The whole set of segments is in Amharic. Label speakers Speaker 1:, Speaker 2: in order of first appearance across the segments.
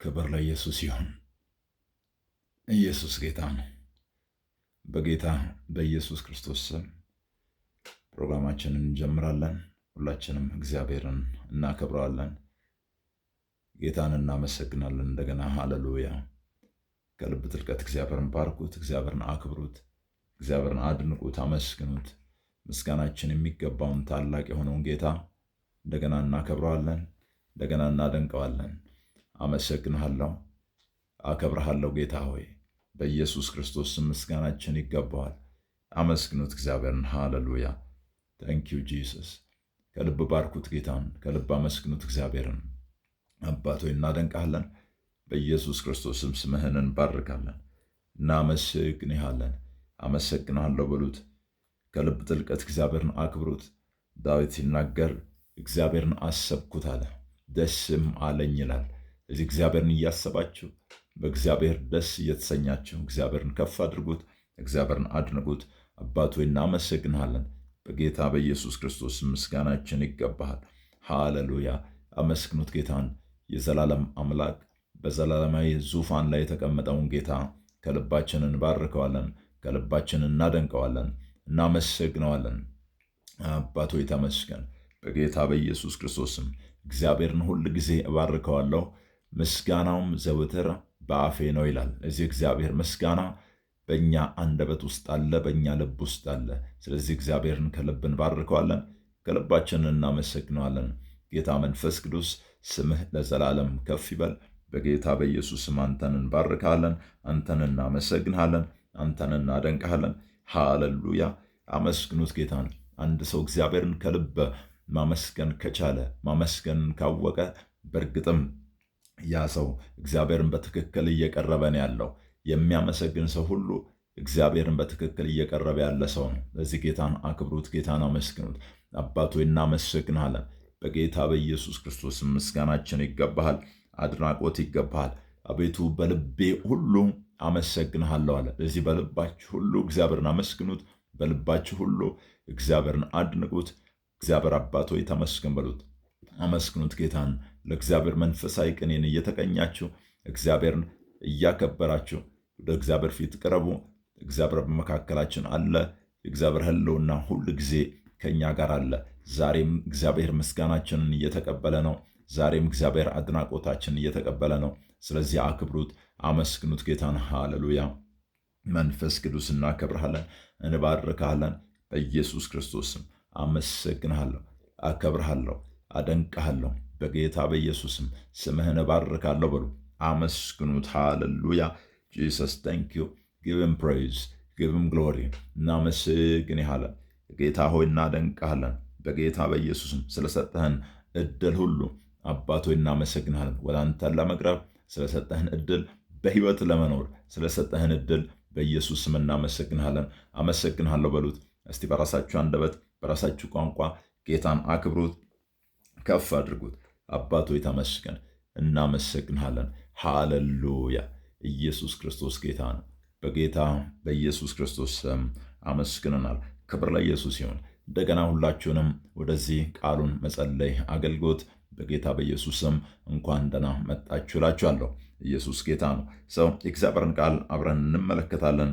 Speaker 1: ክብር ለኢየሱስ ይሁን። ኢየሱስ ጌታ ነው። በጌታ በኢየሱስ ክርስቶስ ስም ፕሮግራማችንን እንጀምራለን። ሁላችንም እግዚአብሔርን እናከብረዋለን፣ ጌታን እናመሰግናለን። እንደገና ሃሌሉያ። ከልብ ጥልቀት እግዚአብሔርን ባርኩት፣ እግዚአብሔርን አክብሩት፣ እግዚአብሔርን አድንቁት፣ አመስግኑት። ምስጋናችን የሚገባውን ታላቅ የሆነውን ጌታ እንደገና እናከብረዋለን፣ እንደገና እናደንቀዋለን። አመሰግንሃለሁ፣ አከብረሃለሁ። ጌታ ሆይ በኢየሱስ ክርስቶስ ስም ምስጋናችን ይገባዋል። አመስግኑት እግዚአብሔርን። ሃሌሉያ። ታንክ ዩ ጂሰስ። ከልብ ባርኩት ጌታን፣ ከልብ አመስግኑት እግዚአብሔርን። አባት ሆይ እናደንቃለን። በኢየሱስ ክርስቶስ ስም ስምህን እንባርካለን፣ እናመሰግንሃለን። አመሰግንሃለሁ በሉት። ከልብ ጥልቀት እግዚአብሔርን አክብሩት። ዳዊት ሲናገር እግዚአብሔርን አሰብኩት አለ፣ ደስም አለኝ ይላል። እዚህ እግዚአብሔርን እያሰባችሁ በእግዚአብሔር ደስ እየተሰኛችሁ እግዚአብሔርን ከፍ አድርጉት፣ እግዚአብሔርን አድንቁት። አባት ሆይ እናመሰግንሃለን። በጌታ በኢየሱስ ክርስቶስ ምስጋናችን ይገባሃል። ሃሌሉያ። አመስግኑት ጌታን፣ የዘላለም አምላክ በዘላለማዊ ዙፋን ላይ የተቀመጠውን ጌታ ከልባችን እንባርከዋለን፣ ከልባችን እናደንቀዋለን፣ እናመሰግነዋለን። አባት ሆይ ተመስገን። በጌታ በኢየሱስ ክርስቶስም እግዚአብሔርን ሁል ጊዜ እባርከዋለሁ፣ ምስጋናውም ዘወትር በአፌ ነው ይላል። እዚህ እግዚአብሔር ምስጋና በእኛ አንደበት ውስጥ አለ፣ በእኛ ልብ ውስጥ አለ። ስለዚህ እግዚአብሔርን ከልብ እንባርከዋለን፣ ከልባችን እናመሰግነዋለን። ጌታ መንፈስ ቅዱስ ስምህ ለዘላለም ከፍ ይበል። በጌታ በኢየሱስም አንተን እንባርካለን፣ አንተን እናመሰግንሃለን፣ አንተን እናደንቅሃለን። ሃሌሉያ። አመስግኑት ጌታን። አንድ ሰው እግዚአብሔርን ከልብ ማመስገን ከቻለ፣ ማመስገን ካወቀ፣ በእርግጥም ያ ሰው እግዚአብሔርን በትክክል እየቀረበ ነው ያለው። የሚያመሰግን ሰው ሁሉ እግዚአብሔርን በትክክል እየቀረበ ያለ ሰው ነው። ለዚህ ጌታን አክብሩት፣ ጌታን አመስግኑት። አባቶ እናመሰግንሃለን። በጌታ በኢየሱስ ክርስቶስ ምስጋናችን ይገባሃል፣ አድናቆት ይገባሃል። አቤቱ በልቤ ሁሉ አመሰግንሃለሁ አለ። ለዚህ በልባችሁ ሁሉ እግዚአብሔርን አመስግኑት፣ በልባችሁ ሁሉ እግዚአብሔርን አድንቁት። እግዚአብሔር አባት ሆይ ተመስገን በሉት። አመስግኑት ጌታን። ለእግዚአብሔር መንፈሳዊ ቅኔን እየተቀኛችሁ እግዚአብሔርን እያከበራችሁ ወደ እግዚአብሔር ፊት ቅረቡ። እግዚአብሔር በመካከላችን አለ። የእግዚአብሔር ሕልውና ሁል ጊዜ ከእኛ ጋር አለ። ዛሬም እግዚአብሔር ምስጋናችንን እየተቀበለ ነው። ዛሬም እግዚአብሔር አድናቆታችንን እየተቀበለ ነው። ስለዚህ አክብሩት፣ አመስግኑት ጌታን። ሃሌሉያ። መንፈስ ቅዱስ እናከብርሃለን፣ እንባርካለን። በኢየሱስ ክርስቶስም አመሰግንሃለሁ፣ አከብርሃለሁ፣ አደንቅሃለሁ። በጌታ በኢየሱስም ስምህን እባርካለሁ በሉ። አመስግኑት። ሃሌሉያ። ጂሰስ ታንክ ዩ። ጊቭ ሂም ፕሬይዝ፣ ጊቭ ሂም ግሎሪ። እናመሰግንሃለን ጌታ ሆይ፣ እናደንቅሃለን። በጌታ በኢየሱስም ስለሰጠህን እድል ሁሉ አባት ሆይ እናመሰግንሃለን። ወደ አንተን ለመቅረብ ስለሰጠህን እድል፣ በህይወት ለመኖር ስለሰጠህን እድል በኢየሱስ ስም እናመሰግንሃለን። አመሰግንሃለሁ በሉት። እስቲ በራሳችሁ አንደበት በራሳችሁ ቋንቋ ጌታን አክብሩት፣ ከፍ አድርጉት። አባት ሆይ ተመስገን፣ እናመሰግንሃለን። ሃሌሉያ። ኢየሱስ ክርስቶስ ጌታ ነው። በጌታ በኢየሱስ ክርስቶስ ስም አመስግነናል። ክብር ለኢየሱስ ይሁን። እንደገና ሁላችሁንም ወደዚህ ቃሉን መጸለይ አገልግሎት በጌታ በኢየሱስ ስም እንኳን ደህና መጣችሁ እላችኋለሁ። ኢየሱስ ጌታ ነው። ሰው የእግዚአብሔርን ቃል አብረን እንመለከታለን።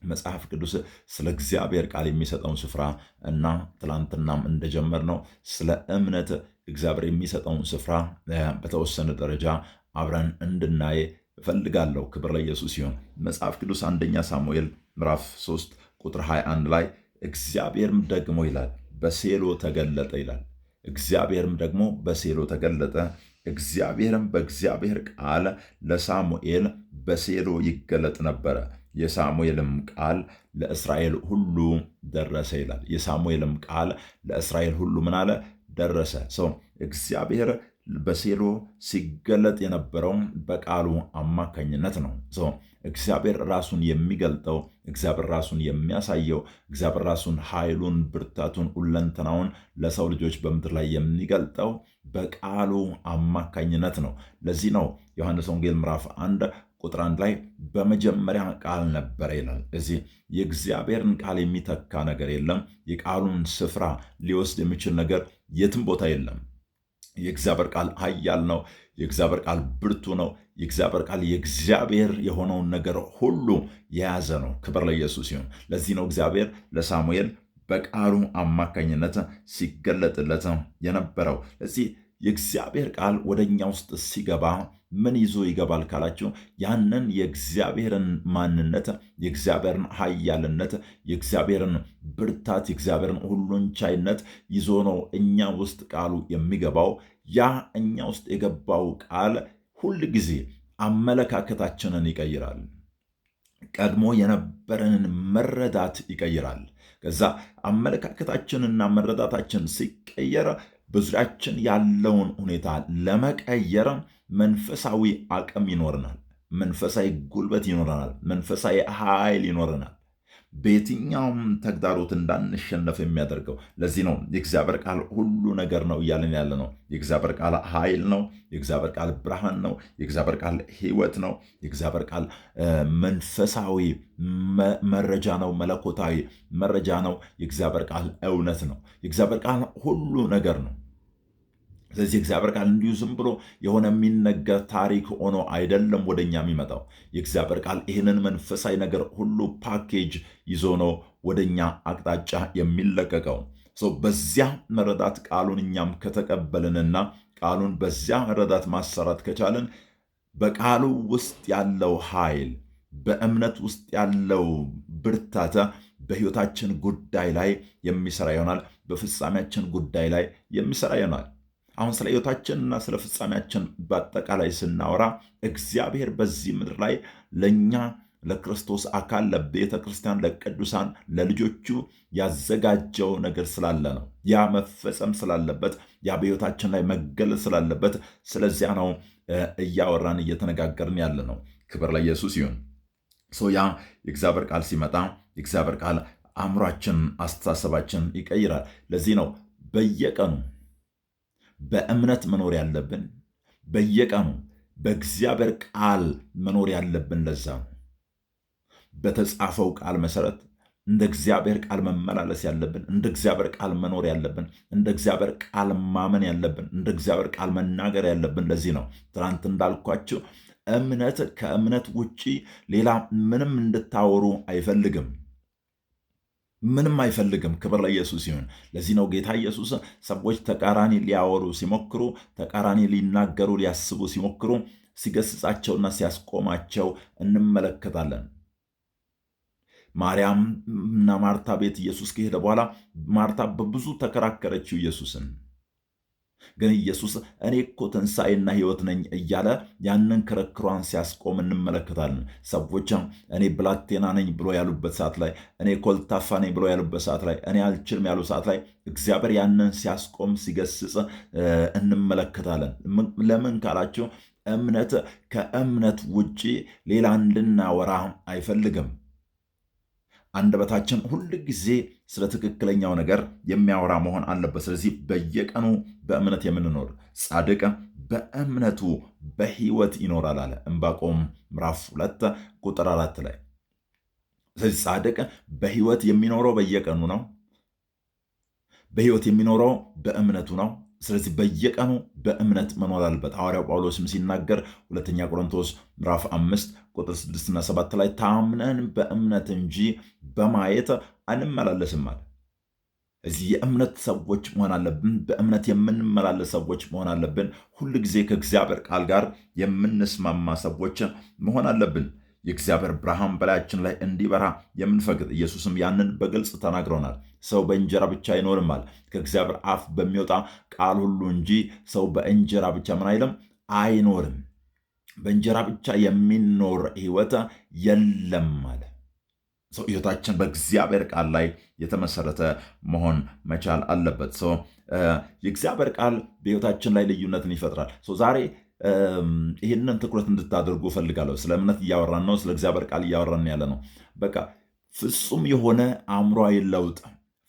Speaker 1: መጽሐፍ ቅዱስ ስለ እግዚአብሔር ቃል የሚሰጠውን ስፍራ እና ትላንትናም እንደጀመርነው ስለ እምነት እግዚአብሔር የሚሰጠውን ስፍራ በተወሰነ ደረጃ አብረን እንድናይ እፈልጋለሁ። ክብር ለኢየሱስ ይሁን። መጽሐፍ ቅዱስ አንደኛ ሳሙኤል ምዕራፍ 3 ቁጥር 21 ላይ እግዚአብሔርም ደግሞ ይላል በሴሎ ተገለጠ ይላል። እግዚአብሔርም ደግሞ በሴሎ ተገለጠ። እግዚአብሔርም በእግዚአብሔር ቃል ለሳሙኤል በሴሎ ይገለጥ ነበረ። የሳሙኤልም ቃል ለእስራኤል ሁሉ ደረሰ ይላል። የሳሙኤልም ቃል ለእስራኤል ሁሉ ምን አለ? ደረሰ። ሰው እግዚአብሔር በሴሎ ሲገለጥ የነበረው በቃሉ አማካኝነት ነው። ሰው እግዚአብሔር ራሱን የሚገልጠው፣ እግዚአብሔር ራሱን የሚያሳየው፣ እግዚአብሔር ራሱን ኃይሉን፣ ብርታቱን፣ ሁለንተናውን ለሰው ልጆች በምድር ላይ የሚገልጠው በቃሉ አማካኝነት ነው። ለዚህ ነው ዮሐንስ ወንጌል ምዕራፍ 1 ቁጥር 1 ላይ በመጀመሪያ ቃል ነበረ ይላል። እዚህ የእግዚአብሔርን ቃል የሚተካ ነገር የለም። የቃሉን ስፍራ ሊወስድ የሚችል ነገር የትም ቦታ የለም። የእግዚአብሔር ቃል ኃያል ነው። የእግዚአብሔር ቃል ብርቱ ነው። የእግዚአብሔር ቃል የእግዚአብሔር የሆነውን ነገር ሁሉ የያዘ ነው። ክብር ለኢየሱስ ይሁን። ለዚህ ነው እግዚአብሔር ለሳሙኤል በቃሉ አማካኝነት ሲገለጥለት የነበረው። ለዚህ የእግዚአብሔር ቃል ወደ እኛ ውስጥ ሲገባ ምን ይዞ ይገባል ካላችሁ፣ ያንን የእግዚአብሔርን ማንነት፣ የእግዚአብሔርን ኃያልነት፣ የእግዚአብሔርን ብርታት፣ የእግዚአብሔርን ሁሉን ቻይነት ይዞ ነው እኛ ውስጥ ቃሉ የሚገባው። ያ እኛ ውስጥ የገባው ቃል ሁል ጊዜ አመለካከታችንን ይቀይራል። ቀድሞ የነበረንን መረዳት ይቀይራል። ከዛ አመለካከታችንና መረዳታችን ሲቀየር በዙሪያችን ያለውን ሁኔታ ለመቀየር መንፈሳዊ አቅም ይኖረናል። መንፈሳዊ ጉልበት ይኖረናል። መንፈሳዊ ኃይል ይኖረናል። በየትኛውም ተግዳሮት እንዳንሸነፍ የሚያደርገው ለዚህ ነው የእግዚአብሔር ቃል ሁሉ ነገር ነው እያለን ያለ ነው። የእግዚአብሔር ቃል ኃይል ነው። የእግዚአብሔር ቃል ብርሃን ነው። የእግዚአብሔር ቃል ሕይወት ነው። የእግዚአብሔር ቃል መንፈሳዊ መረጃ ነው። መለኮታዊ መረጃ ነው። የእግዚአብሔር ቃል እውነት ነው። የእግዚአብሔር ቃል ሁሉ ነገር ነው። ስለዚህ እግዚአብሔር ቃል እንዲሁ ዝም ብሎ የሆነ የሚነገር ታሪክ ሆኖ አይደለም ወደኛ የሚመጣው። የእግዚአብሔር ቃል ይህንን መንፈሳዊ ነገር ሁሉ ፓኬጅ ይዞ ነው ወደኛ አቅጣጫ የሚለቀቀው። በዚያ መረዳት ቃሉን እኛም ከተቀበልንና ቃሉን በዚያ መረዳት ማሰራት ከቻልን በቃሉ ውስጥ ያለው ኃይል፣ በእምነት ውስጥ ያለው ብርታት በሕይወታችን ጉዳይ ላይ የሚሰራ ይሆናል። በፍጻሜያችን ጉዳይ ላይ የሚሰራ ይሆናል። አሁን ስለ ሕይወታችንና ስለ ፍጻሜያችን በአጠቃላይ ስናወራ እግዚአብሔር በዚህ ምድር ላይ ለእኛ ለክርስቶስ አካል ለቤተ ክርስቲያን ለቅዱሳን ለልጆቹ ያዘጋጀው ነገር ስላለ ነው። ያ መፈጸም ስላለበት፣ ያ በሕይወታችን ላይ መገለጽ ስላለበት፣ ስለዚያ ነው እያወራን እየተነጋገርን ያለ ነው። ክብር ለኢየሱስ ይሁን። ያ የእግዚአብሔር ቃል ሲመጣ የእግዚአብሔር ቃል አእምሯችን፣ አስተሳሰባችን ይቀይራል። ለዚህ ነው በየቀኑ በእምነት መኖር ያለብን፣ በየቀኑ በእግዚአብሔር ቃል መኖር ያለብን። ለዛ ነው በተጻፈው ቃል መሰረት እንደ እግዚአብሔር ቃል መመላለስ ያለብን፣ እንደ እግዚአብሔር ቃል መኖር ያለብን፣ እንደ እግዚአብሔር ቃል ማመን ያለብን፣ እንደ እግዚአብሔር ቃል መናገር ያለብን። ለዚህ ነው ትናንት እንዳልኳችሁ እምነት ከእምነት ውጪ ሌላ ምንም እንድታወሩ አይፈልግም። ምንም አይፈልግም። ክብር ለኢየሱስ ይሁን። ለዚህ ነው ጌታ ኢየሱስ ሰዎች ተቃራኒ ሊያወሩ ሲሞክሩ፣ ተቃራኒ ሊናገሩ ሊያስቡ ሲሞክሩ ሲገስጻቸውና ሲያስቆማቸው እንመለከታለን። ማርያም እና ማርታ ቤት ኢየሱስ ከሄደ በኋላ ማርታ በብዙ ተከራከረችው ኢየሱስን። ግን ኢየሱስ እኔ እኮ ትንሣኤና ሕይወት ነኝ እያለ ያንን ክርክሯን ሲያስቆም እንመለከታለን። ሰዎች እኔ ብላቴና ነኝ ብሎ ያሉበት ሰዓት ላይ፣ እኔ ኮልታፋ ነኝ ብሎ ያሉበት ሰዓት ላይ፣ እኔ አልችልም ያሉ ሰዓት ላይ እግዚአብሔር ያንን ሲያስቆም ሲገስጽ እንመለከታለን። ለምን ካላችሁ እምነት ከእምነት ውጪ ሌላ እንድናወራ አይፈልግም። አንደበታችን ሁል ጊዜ ስለ ትክክለኛው ነገር የሚያወራ መሆን አለበት። ስለዚህ በየቀኑ በእምነት የምንኖር ጻድቅ በእምነቱ በሕይወት ይኖራል አለ ዕንባቆም ምዕራፍ 2 ቁጥር 4 ላይ። ስለዚህ ጻድቅ በሕይወት የሚኖረው በየቀኑ ነው። በሕይወት የሚኖረው በእምነቱ ነው። ስለዚህ በየቀኑ በእምነት መኖር አለበት። ሐዋርያው ጳውሎስም ሲናገር 2ኛ ቆሮንቶስ ምዕራፍ 5 ቁጥር 6እና 7 ላይ ታምነን በእምነት እንጂ በማየት አንመላለስም አለ። እዚህ የእምነት ሰዎች መሆን አለብን። በእምነት የምንመላለስ ሰዎች መሆን አለብን። ሁል ጊዜ ከእግዚአብሔር ቃል ጋር የምንስማማ ሰዎች መሆን አለብን። የእግዚአብሔር ብርሃን በላያችን ላይ እንዲበራ የምንፈቅድ፣ ኢየሱስም ያንን በግልጽ ተናግረውናል። ሰው በእንጀራ ብቻ አይኖርም፣ ከእግዚአብሔር አፍ በሚወጣ ቃል ሁሉ እንጂ ሰው በእንጀራ ብቻ ምን አይልም አይኖርም። በእንጀራ ብቻ የሚኖር ሕይወት የለም አለ። ሰው ሕይወታችን በእግዚአብሔር ቃል ላይ የተመሰረተ መሆን መቻል አለበት። የእግዚአብሔር ቃል በሕይወታችን ላይ ልዩነትን ይፈጥራል። ዛሬ ይህንን ትኩረት እንድታደርጉ እፈልጋለሁ። ስለ እምነት እያወራን ነው። ስለ እግዚአብሔር ቃል እያወራን ያለ ነው። በቃ ፍጹም የሆነ አእምሯዊ ለውጥ፣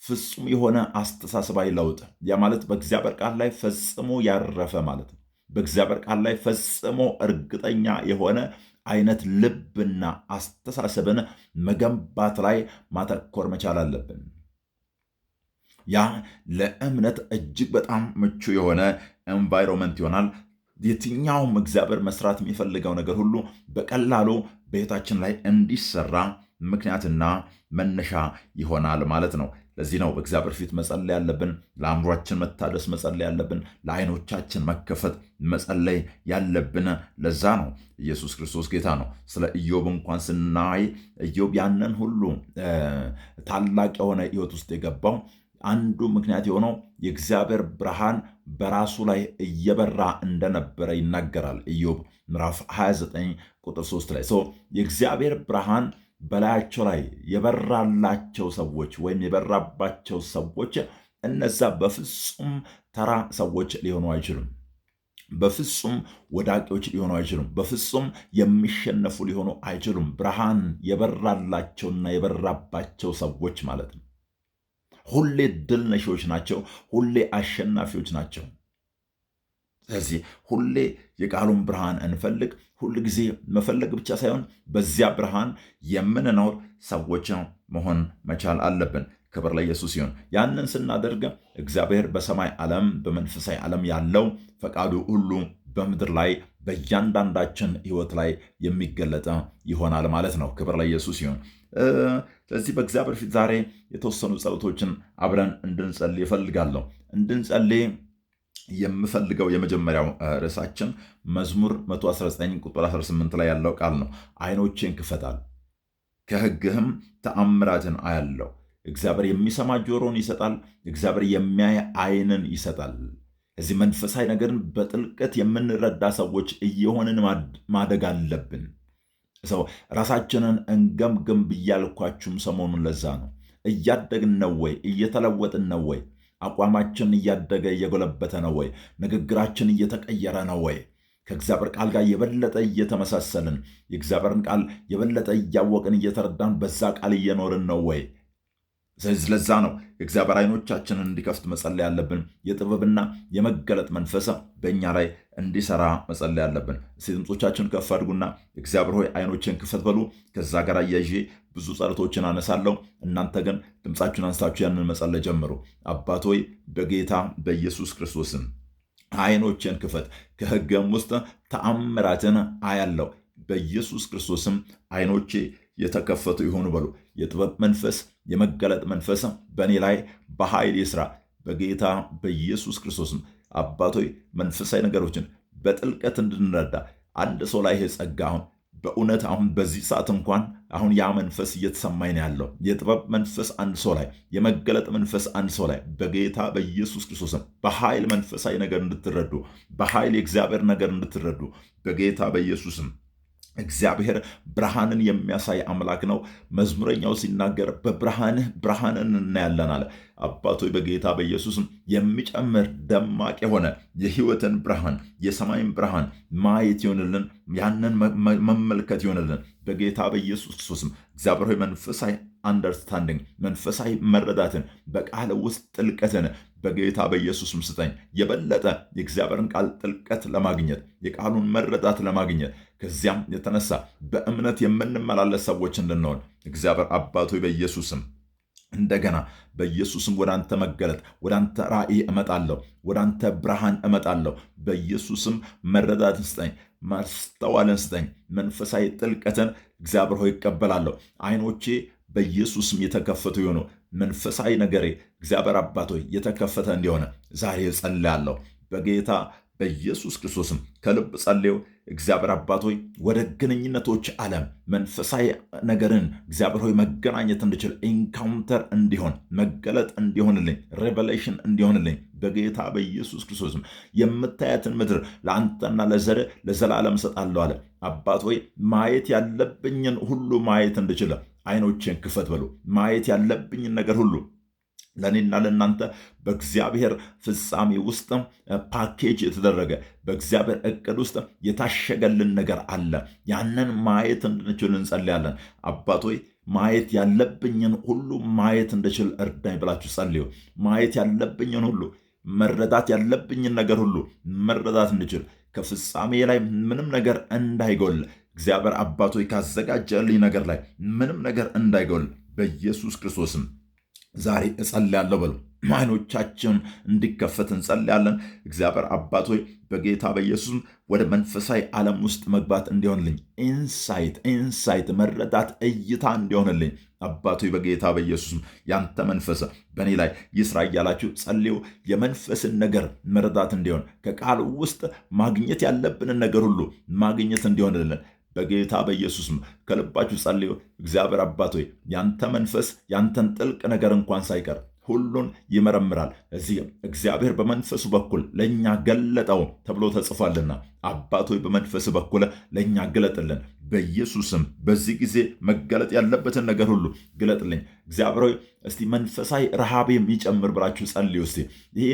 Speaker 1: ፍጹም የሆነ አስተሳሰባዊ ለውጥ። ያ ማለት በእግዚአብሔር ቃል ላይ ፈጽሞ ያረፈ ማለት ነው። በእግዚአብሔር ቃል ላይ ፈጽሞ እርግጠኛ የሆነ አይነት ልብና አስተሳሰብን መገንባት ላይ ማተኮር መቻል አለብን። ያ ለእምነት እጅግ በጣም ምቹ የሆነ ኤንቫይሮንመንት ይሆናል። የትኛውም እግዚአብሔር መስራት የሚፈልገው ነገር ሁሉ በቀላሉ በሕይወታችን ላይ እንዲሰራ ምክንያትና መነሻ ይሆናል ማለት ነው። ለዚህ ነው በእግዚአብሔር ፊት መጸለይ ያለብን፣ ለአእምሯችን መታደስ መጸለይ ያለብን፣ ለዓይኖቻችን መከፈት መጸለይ ያለብን። ለዛ ነው ኢየሱስ ክርስቶስ ጌታ ነው። ስለ ኢዮብ እንኳን ስናይ ኢዮብ ያንን ሁሉ ታላቅ የሆነ ሕይወት ውስጥ የገባው አንዱ ምክንያት የሆነው የእግዚአብሔር ብርሃን በራሱ ላይ እየበራ እንደነበረ ይናገራል። ኢዮብ ምዕራፍ 29 ቁጥር 3 ላይ የእግዚአብሔር ብርሃን በላያቸው ላይ የበራላቸው ሰዎች ወይም የበራባቸው ሰዎች እነዛ በፍጹም ተራ ሰዎች ሊሆኑ አይችሉም። በፍጹም ወዳቂዎች ሊሆኑ አይችሉም። በፍጹም የሚሸነፉ ሊሆኑ አይችሉም። ብርሃን የበራላቸውና የበራባቸው ሰዎች ማለት ነው። ሁሌ ድል ነሺዎች ናቸው። ሁሌ አሸናፊዎች ናቸው። ስለዚህ ሁሌ የቃሉን ብርሃን እንፈልግ። ሁል ጊዜ መፈለግ ብቻ ሳይሆን በዚያ ብርሃን የምንኖር ሰዎች መሆን መቻል አለብን። ክብር ለኢየሱስ ይሁን። ያንን ስናደርግ እግዚአብሔር በሰማይ ዓለም በመንፈሳዊ ዓለም ያለው ፈቃዱ ሁሉ በምድር ላይ በእያንዳንዳችን ሕይወት ላይ የሚገለጠ ይሆናል ማለት ነው። ክብር ለኢየሱስ ይሁን። ስለዚህ በእግዚአብሔር ፊት ዛሬ የተወሰኑ ጸሎቶችን አብረን እንድንጸልይ እፈልጋለሁ። እንድንጸልይ የምፈልገው የመጀመሪያው ርዕሳችን መዝሙር 119 ቁጥር 18 ላይ ያለው ቃል ነው። ዓይኖቼን ክፈታል፣ ከሕግህም ተአምራትን አያለው። እግዚአብሔር የሚሰማ ጆሮን ይሰጣል። እግዚአብሔር የሚያይ ዓይንን ይሰጣል። እዚህ መንፈሳዊ ነገርን በጥልቀት የምንረዳ ሰዎች እየሆንን ማደግ አለብን። ሰው ራሳችንን እንገምግም ብያልኳችሁም ሰሞኑን ለዛ ነው። እያደግን ነው ወይ? እየተለወጥን ነው ወይ? አቋማችን እያደገ እየጎለበተ ነው ወይ? ንግግራችን እየተቀየረ ነው ወይ? ከእግዚአብሔር ቃል ጋር የበለጠ እየተመሳሰልን የእግዚአብሔርን ቃል የበለጠ እያወቅን እየተረዳን በዛ ቃል እየኖርን ነው ወይ? ስለዚህ ለዛ ነው የእግዚአብሔር ዓይኖቻችንን እንዲከፍት መጸለይ ያለብን። የጥበብና የመገለጥ መንፈስ በእኛ ላይ እንዲሰራ መጸለይ ያለብን። ድምፆቻችን ከፍ አድርጉና እግዚአብሔር ሆይ ዓይኖችን ክፈት በሉ። ከዛ ጋር አያይዤ ብዙ ጸሎቶችን አነሳለሁ። እናንተ ግን ድምፃችሁን አንስታችሁ ያንን መጸለይ ጀምሩ። አባት ሆይ በጌታ በኢየሱስ ክርስቶስም ዓይኖችን ክፈት፣ ከሕግም ውስጥ ተአምራትን አያለው። በኢየሱስ ክርስቶስም ዓይኖቼ የተከፈቱ ይሆኑ በሉ። የጥበብ መንፈስ የመገለጥ መንፈስ በእኔ ላይ በኃይል ይስራ በጌታ በኢየሱስ ክርስቶስም። አባቶይ መንፈሳዊ ነገሮችን በጥልቀት እንድንረዳ አንድ ሰው ላይ ይሄ ጸጋ አሁን በእውነት አሁን በዚህ ሰዓት እንኳን አሁን ያ መንፈስ እየተሰማኝ ነው ያለው። የጥበብ መንፈስ አንድ ሰው ላይ፣ የመገለጥ መንፈስ አንድ ሰው ላይ በጌታ በኢየሱስ ክርስቶስም በኃይል መንፈሳዊ ነገር እንድትረዱ፣ በኃይል የእግዚአብሔር ነገር እንድትረዱ በጌታ በኢየሱስም። እግዚአብሔር ብርሃንን የሚያሳይ አምላክ ነው። መዝሙረኛው ሲናገር በብርሃንህ ብርሃንን እናያለን አለ። አባቶይ በጌታ በኢየሱስም የሚጨምር ደማቅ የሆነ የሕይወትን ብርሃን የሰማይን ብርሃን ማየት ይሆንልን፣ ያንን መመልከት ይሆንልን በጌታ በኢየሱስ ክርስቶስም። እግዚአብሔር ሆይ መንፈሳዊ አንደርስታንዲንግ መንፈሳዊ መረዳትን በቃል ውስጥ ጥልቀትን በጌታ በኢየሱስም ስጠኝ። የበለጠ የእግዚአብሔርን ቃል ጥልቀት ለማግኘት የቃሉን መረዳት ለማግኘት ከዚያም የተነሳ በእምነት የምንመላለስ ሰዎች እንድንሆን እግዚአብሔር አባቶ በኢየሱስም እንደገና በኢየሱስም ወደ አንተ መገለጥ ወደ አንተ ራእይ እመጣለሁ፣ ወደ አንተ ብርሃን እመጣለሁ። በኢየሱስም መረዳትን ስጠኝ፣ ማስተዋልን ስጠኝ፣ መንፈሳዊ ጥልቀትን እግዚአብሔር ሆይ ይቀበላለሁ። ዓይኖቼ በኢየሱስም የተከፈቱ የሆኑ መንፈሳዊ ነገሬ እግዚአብሔር አባት ሆይ የተከፈተ እንዲሆነ ዛሬ ጸልያለሁ በጌታ በኢየሱስ ክርስቶስም። ከልብ ጸልዩ እግዚአብሔር አባት ሆይ ወደ ግንኙነቶች ዓለም መንፈሳዊ ነገርን እግዚአብሔር ሆይ መገናኘት እንድችል ኢንካውንተር እንዲሆን መገለጥ እንዲሆንልኝ ሬቨሌሽን እንዲሆንልኝ በጌታ በኢየሱስ ክርስቶስም የምታያትን ምድር ለአንተና ለዘር ለዘላለም እሰጣለሁ አለ። አባት ሆይ ማየት ያለብኝን ሁሉ ማየት እንድችል ዓይኖቼን ክፈት በሉ። ማየት ያለብኝን ነገር ሁሉ ለእኔና ለእናንተ በእግዚአብሔር ፍጻሜ ውስጥ ፓኬጅ የተደረገ በእግዚአብሔር እቅድ ውስጥ የታሸገልን ነገር አለ። ያንን ማየት እንድንችል እንጸልያለን። አባቶይ ማየት ያለብኝን ሁሉ ማየት እንድችል እርዳኝ ብላችሁ ጸልዩ። ማየት ያለብኝን ሁሉ መረዳት ያለብኝን ነገር ሁሉ መረዳት እንድችል ከፍጻሜ ላይ ምንም ነገር እንዳይጎል እግዚአብሔር አባቶይ ካዘጋጀልኝ ነገር ላይ ምንም ነገር እንዳይጎል በኢየሱስ ክርስቶስም ዛሬ እጸልያለሁ በሉ። አይኖቻችን እንዲከፈት እንጸልያለን። እግዚአብሔር አባት ሆይ በጌታ በኢየሱስም ወደ መንፈሳዊ ዓለም ውስጥ መግባት እንዲሆንልኝ ኢንሳይት መረዳት እይታ እንዲሆንልኝ አባት ሆይ በጌታ በኢየሱስም ያንተ መንፈስ በእኔ ላይ ይስራ እያላችሁ ጸልዩ። የመንፈስን ነገር መረዳት እንዲሆን ከቃል ውስጥ ማግኘት ያለብንን ነገር ሁሉ ማግኘት እንዲሆንልን በጌታ በኢየሱስም ከልባችሁ ጸልዩ። እግዚአብሔር አባት ሆይ ያንተ መንፈስ ያንተን ጥልቅ ነገር እንኳን ሳይቀር ሁሉን ይመረምራል። እዚህ እግዚአብሔር በመንፈሱ በኩል ለእኛ ገለጠው ተብሎ ተጽፏልና አባት ሆይ በመንፈስ በኩል ለእኛ ግለጥልን። በኢየሱስም በዚህ ጊዜ መገለጥ ያለበትን ነገር ሁሉ ግለጥልኝ። እግዚአብሔር ሆይ እስቲ መንፈሳዊ ረሃብ የሚጨምር ብላችሁ ጸልዩ። እስቲ ይሄ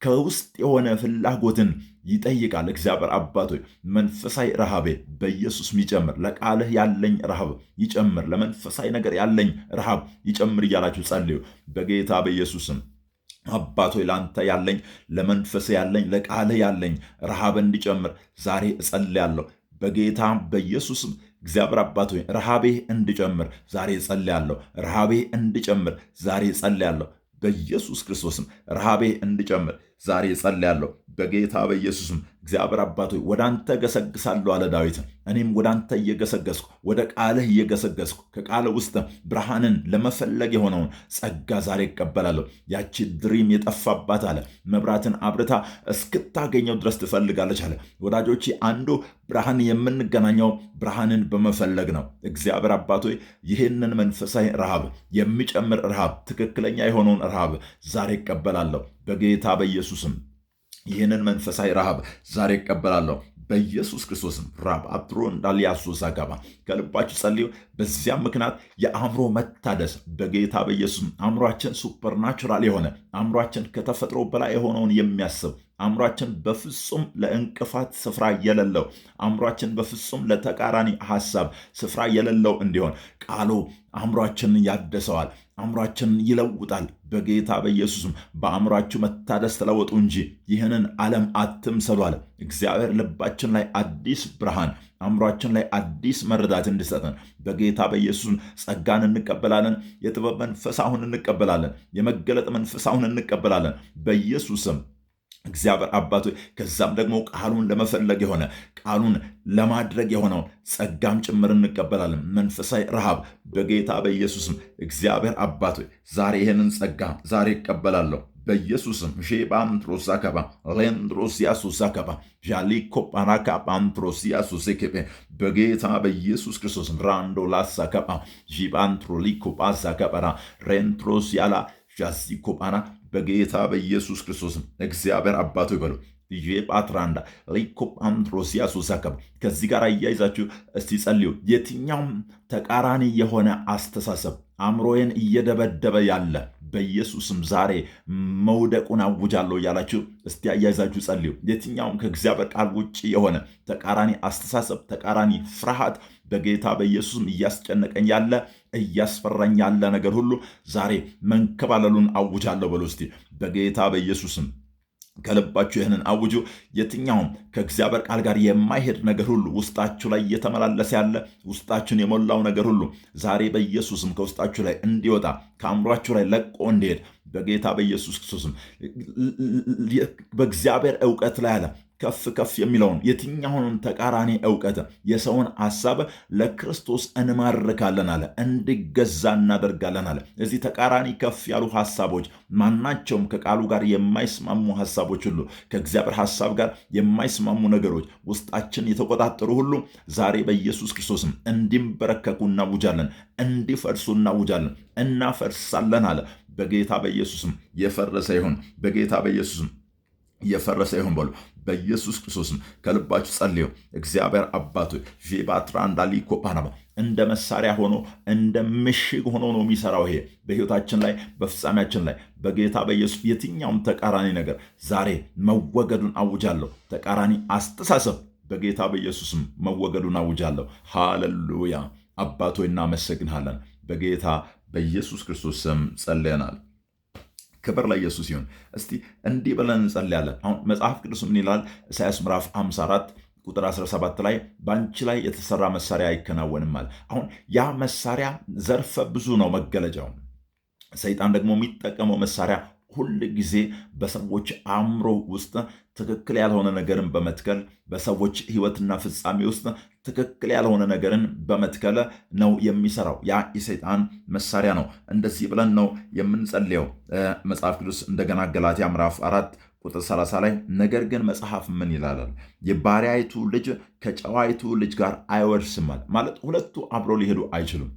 Speaker 1: ከውስጥ የሆነ ፍላጎትን ይጠይቃል። እግዚአብሔር አባት ሆይ መንፈሳዊ ረሃቤ በኢየሱስ ይጨምር፣ ለቃልህ ያለኝ ረሃብ ይጨምር፣ ለመንፈሳዊ ነገር ያለኝ ረሃብ ይጨምር እያላችሁ ጸልዩ በጌታ በኢየሱስም። አባት ሆይ ለአንተ ያለኝ፣ ለመንፈስ ያለኝ፣ ለቃልህ ያለኝ ረሃብ እንዲጨምር ዛሬ እጸልያለሁ በጌታ በኢየሱስም። እግዚአብሔር አባት ሆይ ረሃቤ እንዲጨምር ዛሬ እጸልያለሁ። ረሃቤ እንዲጨምር ዛሬ እጸልያለሁ በኢየሱስ ክርስቶስም። ረሃቤ እንዲጨምር ዛሬ እጸልያለሁ በጌታ በኢየሱስም። እግዚአብሔር አባት ሆይ ወደ አንተ ገሰግሳለሁ አለ ዳዊት። እኔም ወደ አንተ እየገሰገስኩ ወደ ቃልህ እየገሰገስኩ ከቃልህ ውስጥ ብርሃንን ለመፈለግ የሆነውን ጸጋ ዛሬ እቀበላለሁ። ያቺ ድሪም የጠፋባት አለ መብራትን አብርታ እስክታገኘው ድረስ ትፈልጋለች አለ። ወዳጆቼ አንዱ ብርሃን የምንገናኘው ብርሃንን በመፈለግ ነው። እግዚአብሔር አባት ሆይ ይህንን መንፈሳዊ ረሃብ የሚጨምር ረሃብ፣ ትክክለኛ የሆነውን ረሃብ ዛሬ እቀበላለሁ በጌታ በኢየሱስም። ይህንን መንፈሳዊ ረሃብ ዛሬ እቀበላለሁ በኢየሱስ ክርስቶስም። ራብ አትሮ እንዳልያሱ ዛጋባ ከልባችሁ ጸልዩ። በዚያም ምክንያት የአእምሮ መታደስ በጌታ በኢየሱስም አእምሯችን ሱፐርናቹራል የሆነ አእምሯችን ከተፈጥሮ በላይ የሆነውን የሚያስብ አእምሯችን በፍጹም ለእንቅፋት ስፍራ የሌለው አእምሯችን በፍጹም ለተቃራኒ ሐሳብ ስፍራ የሌለው እንዲሆን ቃሉ አእምሯችንን ያደሰዋል፣ አእምሯችንን ይለውጣል። በጌታ በኢየሱስም በአእምሯችሁ መታደስ ተለወጡ እንጂ ይህንን ዓለም አትምሰሉ አለ እግዚአብሔር። ልባችን ላይ አዲስ ብርሃን፣ አእምሯችን ላይ አዲስ መረዳት እንዲሰጠን በጌታ በኢየሱስም ጸጋን እንቀበላለን። የጥበብ መንፈስ አሁን እንቀበላለን። የመገለጥ መንፈስ አሁን እንቀበላለን በኢየሱስም። እግዚአብሔር አባቶ ከዛም ደግሞ ቃሉን ለመፈለግ የሆነ ቃሉን ለማድረግ የሆነውን ጸጋም ጭምር እንቀበላለን። መንፈሳዊ ረሃብ በጌታ በኢየሱስም እግዚአብሔር አባቶ ዛሬ ይህንን ጸጋ ዛሬ እቀበላለሁ በኢየሱስም። ሼባንትሮሳከባ ሌንድሮሲያሱሳከባ ዣሊኮ ፓራካ ፓንትሮሲያሱሴኬፔ በጌታ በኢየሱስ ክርስቶስ ራንዶ ላሳከባ ዢባንትሮሊኮ ፓሳከበራ ሬንትሮሲያላ ዣዚኮፓና በጌታ በኢየሱስ ክርስቶስ እግዚአብሔር አባቶ ይበሉ። ጄጳትራንዳ ሊኮፕ አንትሮሲያሱሳከብ ከዚህ ጋር አያይዛችሁ እስቲ ጸልዩ። የትኛውም ተቃራኒ የሆነ አስተሳሰብ አእምሮዬን እየደበደበ ያለ በኢየሱስም ዛሬ መውደቁን አውጃለሁ እያላችሁ እስቲ አያይዛችሁ ጸልዩ። የትኛውም ከእግዚአብሔር ቃል ውጭ የሆነ ተቃራኒ አስተሳሰብ፣ ተቃራኒ ፍርሃት በጌታ በኢየሱስም እያስጨነቀኝ ያለ እያስፈራኝ ያለ ነገር ሁሉ ዛሬ መንከባለሉን አውጃለሁ በሉ እስቲ በጌታ በኢየሱስም። ከልባችሁ ይህንን አውጁ። የትኛውም ከእግዚአብሔር ቃል ጋር የማይሄድ ነገር ሁሉ ውስጣችሁ ላይ እየተመላለሰ ያለ ውስጣችሁን የሞላው ነገር ሁሉ ዛሬ በኢየሱስም ከውስጣችሁ ላይ እንዲወጣ ከአእምሯችሁ ላይ ለቆ እንዲሄድ በጌታ በኢየሱስ ክርስቶስም በእግዚአብሔር ዕውቀት ላይ አለ ከፍ ከፍ የሚለውን የትኛውንም ተቃራኒ ዕውቀት የሰውን ሐሳብ ለክርስቶስ እንማርካለን አለ፣ እንዲገዛ እናደርጋለን አለ። እዚህ ተቃራኒ ከፍ ያሉ ሐሳቦች ማናቸውም ከቃሉ ጋር የማይስማሙ ሐሳቦች ሁሉ ከእግዚአብሔር ሐሳብ ጋር የማይስማሙ ነገሮች ውስጣችን የተቆጣጠሩ ሁሉ ዛሬ በኢየሱስ ክርስቶስም እንዲንበረከኩ እናውጃለን፣ እንዲፈርሱ እናውጃለን፣ እናፈርሳለን አለ። በጌታ በኢየሱስም የፈረሰ ይሁን፣ በጌታ በኢየሱስም የፈረሰ ይሁን በሉ በኢየሱስ ክርስቶስም። ከልባችሁ ጸልዩ። እግዚአብሔር አባቱ ዤባትራንዳሊኮፓናባ እንደ መሳሪያ ሆኖ እንደ ምሽግ ሆኖ ነው የሚሰራው። ይሄ በሕይወታችን ላይ በፍጻሜያችን ላይ በጌታ በኢየሱስ የትኛውም ተቃራኒ ነገር ዛሬ መወገዱን አውጃለሁ። ተቃራኒ አስተሳሰብ በጌታ በኢየሱስም መወገዱን አውጃለሁ። ሃሌሉያ። አባቶ እናመሰግንሃለን። በጌታ በኢየሱስ ክርስቶስ ስም ጸልየናል። ክብር ለኢየሱስ ይሁን። እስቲ እንዲህ ብለን እንጸልያለን። አሁን መጽሐፍ ቅዱስ ምን ይላል? ኢሳይያስ ምዕራፍ 54 ቁጥር 17 ላይ በአንቺ ላይ የተሰራ መሳሪያ አይከናወንም አለ። አሁን ያ መሳሪያ ዘርፈ ብዙ ነው መገለጫው። ሰይጣን ደግሞ የሚጠቀመው መሳሪያ ሁል ጊዜ በሰዎች አእምሮ ውስጥ ትክክል ያልሆነ ነገርን በመትከል በሰዎች ሕይወትና ፍጻሜ ውስጥ ትክክል ያልሆነ ነገርን በመትከል ነው የሚሰራው። ያ የሰይጣን መሳሪያ ነው። እንደዚህ ብለን ነው የምንጸልየው። መጽሐፍ ቅዱስ እንደገና ገላትያ ምዕራፍ 4 ቁጥር 30 ላይ ነገር ግን መጽሐፍ ምን ይላል? የባሪያይቱ ልጅ ከጨዋይቱ ልጅ ጋር አይወርስም ማለት ሁለቱ አብሮ ሊሄዱ አይችሉም።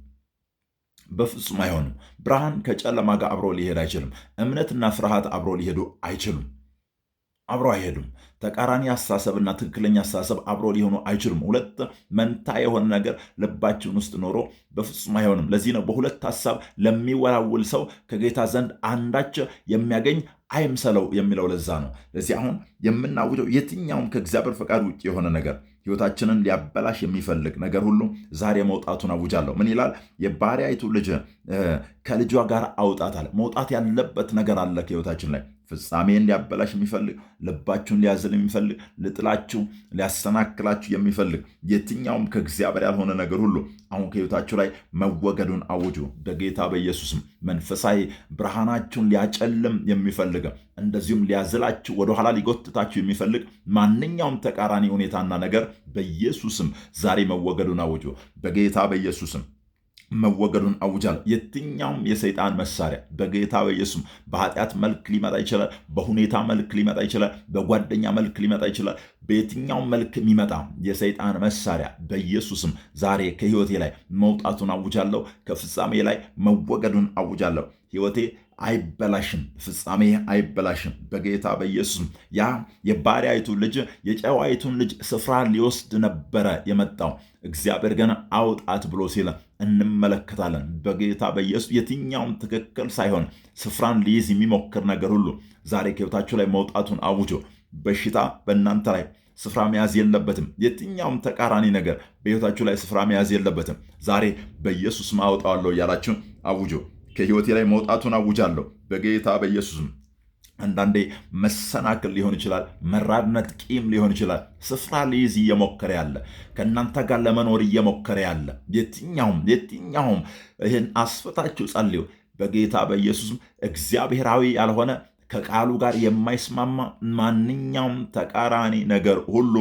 Speaker 1: በፍጹም አይሆንም። ብርሃን ከጨለማ ጋር አብሮ ሊሄድ አይችልም። እምነትና ፍርሃት አብሮ ሊሄዱ አይችሉም። አብሮ አይሄዱም። ተቃራኒ አስተሳሰብና ትክክለኛ አስተሳሰብ አብሮ ሊሆኑ አይችሉም። ሁለት መንታ የሆነ ነገር ልባችን ውስጥ ኖሮ በፍጹም አይሆንም። ለዚህ ነው በሁለት ሐሳብ ለሚወላውል ሰው ከጌታ ዘንድ አንዳች የሚያገኝ አይምሰለው የሚለው። ለዛ ነው። ለዚህ አሁን የምናውጀው የትኛውም ከእግዚአብሔር ፈቃድ ውጭ የሆነ ነገር ሕይወታችንን ሊያበላሽ የሚፈልግ ነገር ሁሉ ዛሬ መውጣቱን አውጃለሁ። ምን ይላል? የባሪያይቱ ልጅ ከልጇ ጋር አውጣታል። መውጣት ያለበት ነገር አለ ከሕይወታችን ላይ ፍጻሜን ሊያበላሽ የሚፈልግ ልባችሁን ሊያዝል የሚፈልግ ልጥላችሁ ሊያሰናክላችሁ የሚፈልግ የትኛውም ከእግዚአብሔር ያልሆነ ነገር ሁሉ አሁን ከሕይወታችሁ ላይ መወገዱን አውጁ በጌታ በኢየሱስም። መንፈሳዊ ብርሃናችሁን ሊያጨልም የሚፈልግ እንደዚሁም ሊያዝላችሁ ወደኋላ ሊጎትታችሁ የሚፈልግ ማንኛውም ተቃራኒ ሁኔታና ነገር በኢየሱስም ዛሬ መወገዱን አውጁ በጌታ በኢየሱስም መወገዱን አውጃለሁ። የትኛውም የሰይጣን መሳሪያ በጌታ በኢየሱስ በኃጢአት መልክ ሊመጣ ይችላል። በሁኔታ መልክ ሊመጣ ይችላል። በጓደኛ መልክ ሊመጣ ይችላል። በየትኛውም መልክ የሚመጣ የሰይጣን መሳሪያ በኢየሱስም ዛሬ ከሕይወቴ ላይ መውጣቱን አውጃለሁ። ከፍጻሜ ላይ መወገዱን አውጃለሁ። ሕይወቴ አይበላሽም፣ ፍጻሜ አይበላሽም በጌታ በኢየሱስም። ያ የባሪያይቱ ልጅ የጨዋይቱን ልጅ ስፍራ ሊወስድ ነበረ የመጣው። እግዚአብሔር ገና አውጣት ብሎ ሲል እንመለከታለን በጌታ በኢየሱስ። የትኛውም ትክክል ሳይሆን ስፍራን ሊይዝ የሚሞክር ነገር ሁሉ ዛሬ ከሕይወታችሁ ላይ መውጣቱን አውጆ። በሽታ በእናንተ ላይ ስፍራ መያዝ የለበትም። የትኛውም ተቃራኒ ነገር በሕይወታችሁ ላይ ስፍራ መያዝ የለበትም። ዛሬ በኢየሱስ አወጣዋለሁ እያላችሁ አውጆ። ከሕይወቴ ላይ መውጣቱን አውጃለሁ በጌታ በኢየሱስም። አንዳንዴ መሰናክል ሊሆን ይችላል። መራድነት፣ ቂም ሊሆን ይችላል። ስፍራ ሊይዝ እየሞከረ ያለ ከእናንተ ጋር ለመኖር እየሞከረ ያለ የትኛውም ይህን አስፈታችሁ ጸልዩ በጌታ በኢየሱስም። እግዚአብሔራዊ ያልሆነ ከቃሉ ጋር የማይስማማ ማንኛውም ተቃራኒ ነገር ሁሉ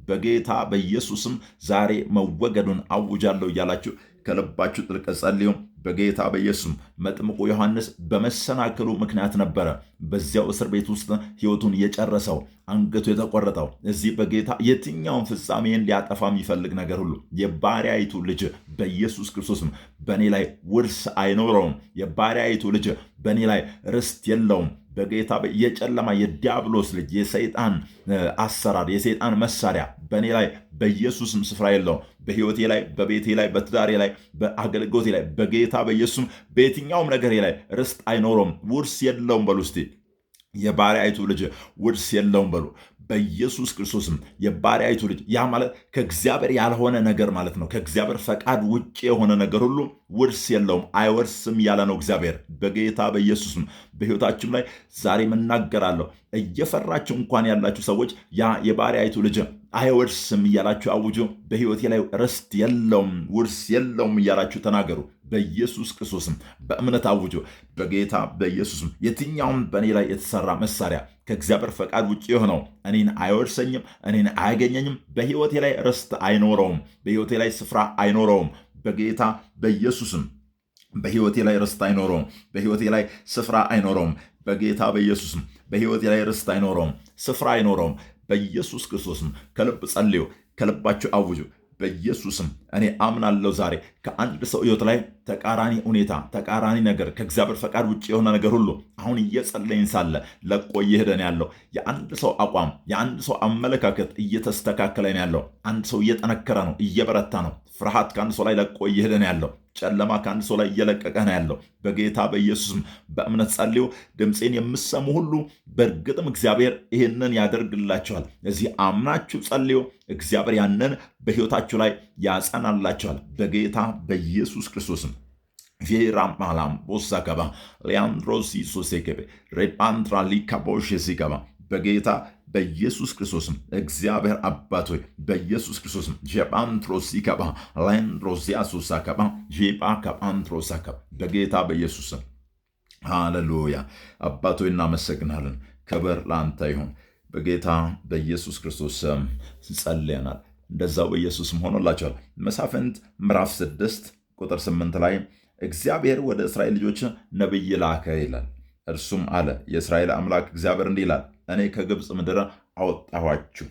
Speaker 1: በጌታ በኢየሱስም ዛሬ መወገዱን አውጃለሁ እያላችሁ ከልባችሁ ጥልቅ ጸልዩ በጌታ በኢየሱስ። መጥምቁ ዮሐንስ በመሰናክሉ ምክንያት ነበረ በዚያው እስር ቤት ውስጥ ሕይወቱን የጨረሰው፣ አንገቱ የተቆረጠው። እዚህ በጌታ የትኛውን ፍጻሜን ሊያጠፋ የሚፈልግ ነገር ሁሉ የባሪያይቱ ልጅ በኢየሱስ ክርስቶስም በእኔ ላይ ውርስ አይኖረውም። የባሪያይቱ ልጅ በእኔ ላይ ርስት የለውም በጌታ የጨለማ የዲያብሎስ ልጅ የሰይጣን አሰራር የሰይጣን መሳሪያ በእኔ ላይ በኢየሱስም ስፍራ የለውም። በሕይወቴ ላይ፣ በቤቴ ላይ፣ በትዳሬ ላይ፣ በአገልግሎቴ ላይ በጌታ በኢየሱስም በየትኛውም ነገሬ ላይ ርስት አይኖረውም፣ ውርስ የለውም በሉ እስቲ። የባሪያይቱ ልጅ ውርስ የለውም በሉ በኢየሱስ ክርስቶስም። የባሪያይቱ ልጅ ያ ማለት ከእግዚአብሔር ያልሆነ ነገር ማለት ነው። ከእግዚአብሔር ፈቃድ ውጭ የሆነ ነገር ሁሉ ውርስ የለውም፣ አይወርስም ያለ ነው እግዚአብሔር በጌታ በኢየሱስም። በሕይወታችሁም ላይ ዛሬ እናገራለሁ። እየፈራችሁ እንኳን ያላችሁ ሰዎች ያ የባሪያይቱ ልጅ አይወርስም እያላችሁ አውጁ። በሕይወቴ ላይ ርስት የለውም፣ ውርስ የለውም እያላችሁ ተናገሩ በኢየሱስ ክርስቶስም። በእምነት አውጁ በጌታ በኢየሱስም። የትኛውም በእኔ ላይ የተሰራ መሳሪያ ከእግዚአብሔር ፈቃድ ውጭ የሆነው እኔን አይወርሰኝም፣ እኔን አያገኘኝም። በሕይወቴ ላይ ርስት አይኖረውም፣ በሕይወቴ ላይ ስፍራ አይኖረውም በጌታ በኢየሱስም። በሕይወቴ ላይ ርስት አይኖረውም፣ በሕይወቴ ላይ ስፍራ አይኖረውም በጌታ በኢየሱስም። በሕይወቴ ላይ ርስት አይኖረውም፣ ስፍራ አይኖረውም በኢየሱስ ክርስቶስም። ከልብ ጸልዩ፣ ከልባችሁ አውጁ በኢየሱስም። እኔ አምናለሁ ዛሬ ከአንድ ሰው ሕይወት ላይ ተቃራኒ ሁኔታ፣ ተቃራኒ ነገር፣ ከእግዚአብሔር ፈቃድ ውጭ የሆነ ነገር ሁሉ አሁን እየጸለይን ሳለ ለቆ እየሄደን ያለው የአንድ ሰው አቋም፣ የአንድ ሰው አመለካከት እየተስተካከለ ነው ያለው። አንድ ሰው እየጠነከረ ነው፣ እየበረታ ነው። ፍርሃት ከአንድ ሰው ላይ ለቆ እየሄደ ነው ያለው። ጨለማ ከአንድ ሰው ላይ እየለቀቀ ነው ያለው በጌታ በኢየሱስም። በእምነት ጸልዩ። ድምፄን የምሰሙ ሁሉ በእርግጥም እግዚአብሔር ይህንን ያደርግላቸዋል። እዚህ አምናችሁ ጸልዩ። እግዚአብሔር ያንን በሕይወታችሁ ላይ ያጸናላቸዋል በጌታ በኢየሱስ ክርስቶስም። ቬራማላም ቦሳከባ ሊያንድሮሲ ሶሴከቤ ሬፓንትራ ሊካቦሽ ሲገባ በጌታ በኢየሱስ ክርስቶስም እግዚአብሔር አባት ሆይ በኢየሱስ ክርስቶስም ጀጳንትሮሲከባ ላንድሮሲያሱሳከባ ጄጳ ከጳንትሮሳከባ በጌታ በኢየሱስም ሃሌሉያ። አባቶ እናመሰግናለን። ክብር ለአንተ ይሁን። በጌታ በኢየሱስ ክርስቶስ ስም ጸልየናል። እንደዛው በኢየሱስም ሆኖላቸዋል። መሳፍንት ምዕራፍ 6 ቁጥር 8 ላይ እግዚአብሔር ወደ እስራኤል ልጆች ነቢይ ላከ ይላል። እርሱም አለ፣ የእስራኤል አምላክ እግዚአብሔር እንዲህ ይላል፣ እኔ ከግብፅ ምድር አወጣኋችሁ፣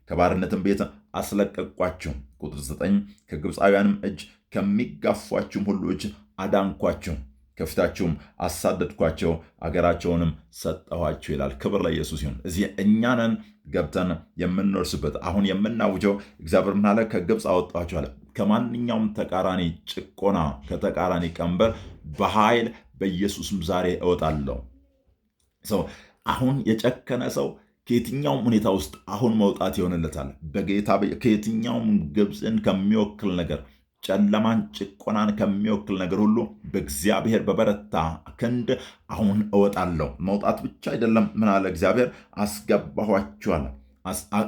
Speaker 1: ከባርነትም ቤት አስለቀቅኳችሁ። ቁጥር 9 ከግብፃውያንም እጅ ከሚጋፏችሁም ሁሉ እጅ አዳንኳችሁ፣ ከፊታችሁም አሳደድኳቸው፣ አገራቸውንም ሰጠኋችሁ ይላል። ክብር ለኢየሱስ ይሁን። እዚህ እኛንን ገብተን የምንወርስበት አሁን የምናውጀው እግዚአብሔር ምን አለ? ከግብፅ አወጣኋችሁ አለ። ከማንኛውም ተቃራኒ ጭቆና፣ ከተቃራኒ ቀንበር በኃይል በኢየሱስም ዛሬ እወጣለሁ። አሁን የጨከነ ሰው ከየትኛውም ሁኔታ ውስጥ አሁን መውጣት ይሆንለታል። በጌታ ከየትኛውም ግብፅን ከሚወክል ነገር፣ ጨለማን፣ ጭቆናን ከሚወክል ነገር ሁሉ በእግዚአብሔር በበረታ ክንድ አሁን እወጣለሁ። መውጣት ብቻ አይደለም። ምን አለ እግዚአብሔር? አስገባኋችኋል፣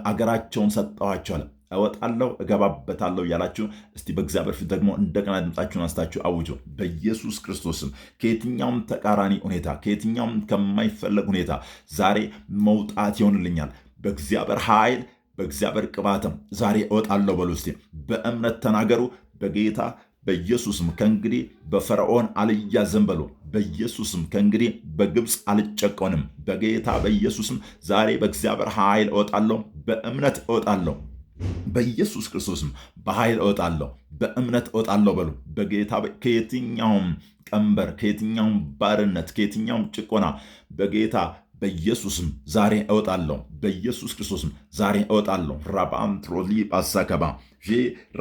Speaker 1: አገራቸውን ሰጠኋችኋል። እወጣለሁ፣ እገባበታለሁ እያላችሁ እስቲ በእግዚአብሔር ፊት ደግሞ እንደገና ድምፃችሁን አንስታችሁ አውጁ። በኢየሱስ ክርስቶስም ከየትኛውም ተቃራኒ ሁኔታ፣ ከየትኛውም ከማይፈለግ ሁኔታ ዛሬ መውጣት ይሆንልኛል። በእግዚአብሔር ኃይል፣ በእግዚአብሔር ቅባትም ዛሬ እወጣለሁ በሉ እስቲ። በእምነት ተናገሩ። በጌታ በኢየሱስም ከእንግዲህ በፈርዖን አልያዝም በሉ። በኢየሱስም ከእንግዲህ በግብፅ አልጨቆንም። በጌታ በኢየሱስም ዛሬ በእግዚአብሔር ኃይል እወጣለሁ፣ በእምነት እወጣለሁ። በኢየሱስ ክርስቶስም በኃይል እወጣለሁ፣ በእምነት እወጣለሁ በሉ። በጌታ ከየትኛውም ቀንበር፣ ከየትኛውም ባርነት፣ ከየትኛውም ጭቆና በጌታ በኢየሱስም ዛሬ እወጣለሁ። በኢየሱስ ክርስቶስም ዛሬ እወጣለሁ። ራባን ትሮሊ ባሳከባ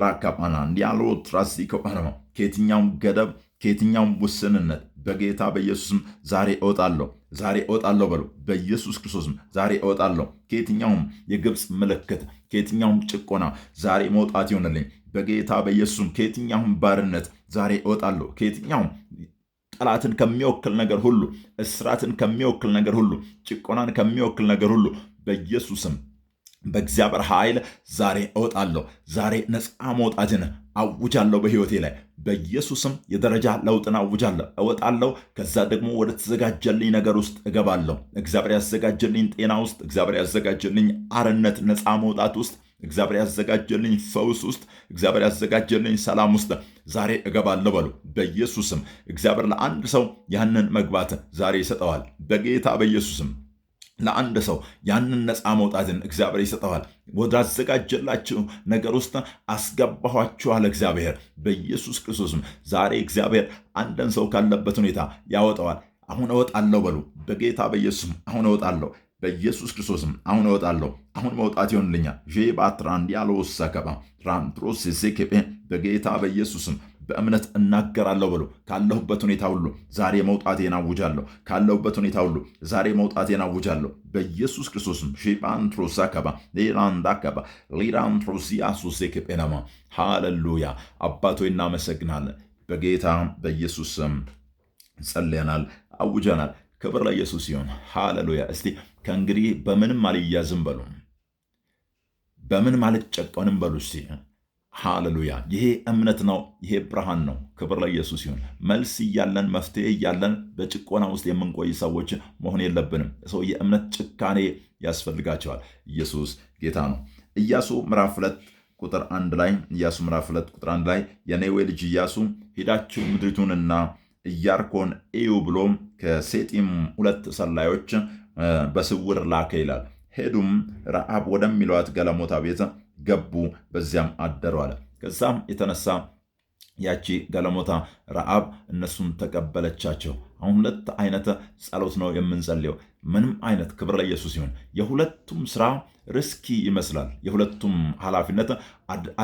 Speaker 1: ራካባና እንዲያሎ ትራሲከባና ከየትኛውም ገደብ፣ ከየትኛውም ውስንነት በጌታ በኢየሱስም ዛሬ እወጣለሁ፣ ዛሬ እወጣለሁ በሉ። በኢየሱስ ክርስቶስም ዛሬ እወጣለሁ። ከየትኛውም የግብፅ ምልክት፣ ከየትኛውም ጭቆና ዛሬ መውጣት ይሆንልኝ። በጌታ በኢየሱስም ከየትኛውም ባርነት ዛሬ እወጣለሁ። ከየትኛውም ጠላትን ከሚወክል ነገር ሁሉ፣ እስራትን ከሚወክል ነገር ሁሉ፣ ጭቆናን ከሚወክል ነገር ሁሉ በኢየሱስም በእግዚአብሔር ኃይል ዛሬ እወጣለሁ። ዛሬ ነፃ መውጣትን አውጃለሁ በሕይወቴ ላይ በኢየሱስም የደረጃ ለውጥን አውጃለሁ። እወጣለሁ። ከዛ ደግሞ ወደ ተዘጋጀልኝ ነገር ውስጥ እገባለሁ። እግዚአብሔር ያዘጋጀልኝ ጤና ውስጥ፣ እግዚአብሔር ያዘጋጀልኝ አርነት፣ ነፃ መውጣት ውስጥ፣ እግዚአብሔር ያዘጋጀልኝ ፈውስ ውስጥ፣ እግዚአብሔር ያዘጋጀልኝ ሰላም ውስጥ ዛሬ እገባለሁ በሉ። በኢየሱስም እግዚአብሔር ለአንድ ሰው ያንን መግባት ዛሬ ይሰጠዋል። በጌታ በኢየሱስም ለአንድ ሰው ያንን ነፃ መውጣትን እግዚአብሔር ይሰጠዋል። ወዳዘጋጀላችሁ ነገር ውስጥ አስገባኋችኋል እግዚአብሔር በኢየሱስ ክርስቶስም። ዛሬ እግዚአብሔር አንድን ሰው ካለበት ሁኔታ ያወጣዋል። አሁን እወጣለሁ በሉ። በጌታ በኢየሱስም አሁን እወጣለሁ። በኢየሱስ ክርስቶስም አሁን እወጣለሁ። አሁን መውጣት ይሆንልኛል። ባትራንዲ ያለወሰከባ ራንትሮስ ሴኬጴ በጌታ በኢየሱስም በእምነት እናገራለሁ በሉ። ካለሁበት ሁኔታ ሁሉ ዛሬ መውጣቴን አውጃለሁ። ካለሁበት ሁኔታ ሁሉ ዛሬ መውጣቴን አውጃለሁ በኢየሱስ ክርስቶስም። ሺፓንትሮሳከባ ሌራንዳከባ ሊራንትሮሲያሱሴክጴናማ ሃሌሉያ። አባቶ እናመሰግናለን። በጌታ በኢየሱስ ስም ጸልየናል፣ አውጀናል። ክብር ለኢየሱስ ይሁን። ሃሌሉያ። እስቲ ከእንግዲህ በምንም አልያዝም በሉ፣ በምንም አልጨቆንም በሉ እስቲ። ሃሌሉያ። ይሄ እምነት ነው። ይሄ ብርሃን ነው። ክብር ለኢየሱስ ይሁን። መልስ እያለን መፍትሄ እያለን በጭቆና ውስጥ የምንቆይ ሰዎች መሆን የለብንም። ሰው የእምነት ጭካኔ ያስፈልጋቸዋል። ኢየሱስ ጌታ ነው። ኢያሱ ምዕራፍ 2 ቁጥር 1 ላይ ኢያሱ ምዕራፍ 2 ቁጥር 1 ላይ የኔዌ ልጅ ኢያሱ ሄዳችሁ ምድሪቱንና ኢያሪኮን እዩ ብሎም ከሴጢም 2 ሰላዮች በስውር ላከ ይላል። ሄዱም ረአብ ወደሚሏት ገለሞታ ቤት ገቡ፣ በዚያም አደሩ አለ። ከዛም የተነሳ ያቺ ገለሞታ ረአብ እነሱን ተቀበለቻቸው። አሁን 2 አይነት ጸሎት ነው የምንጸልየው። ምንም አይነት ክብር ለኢየሱስ ይሁን። የሁለቱም ስራ ርስኪ ይመስላል። የሁለቱም ኃላፊነት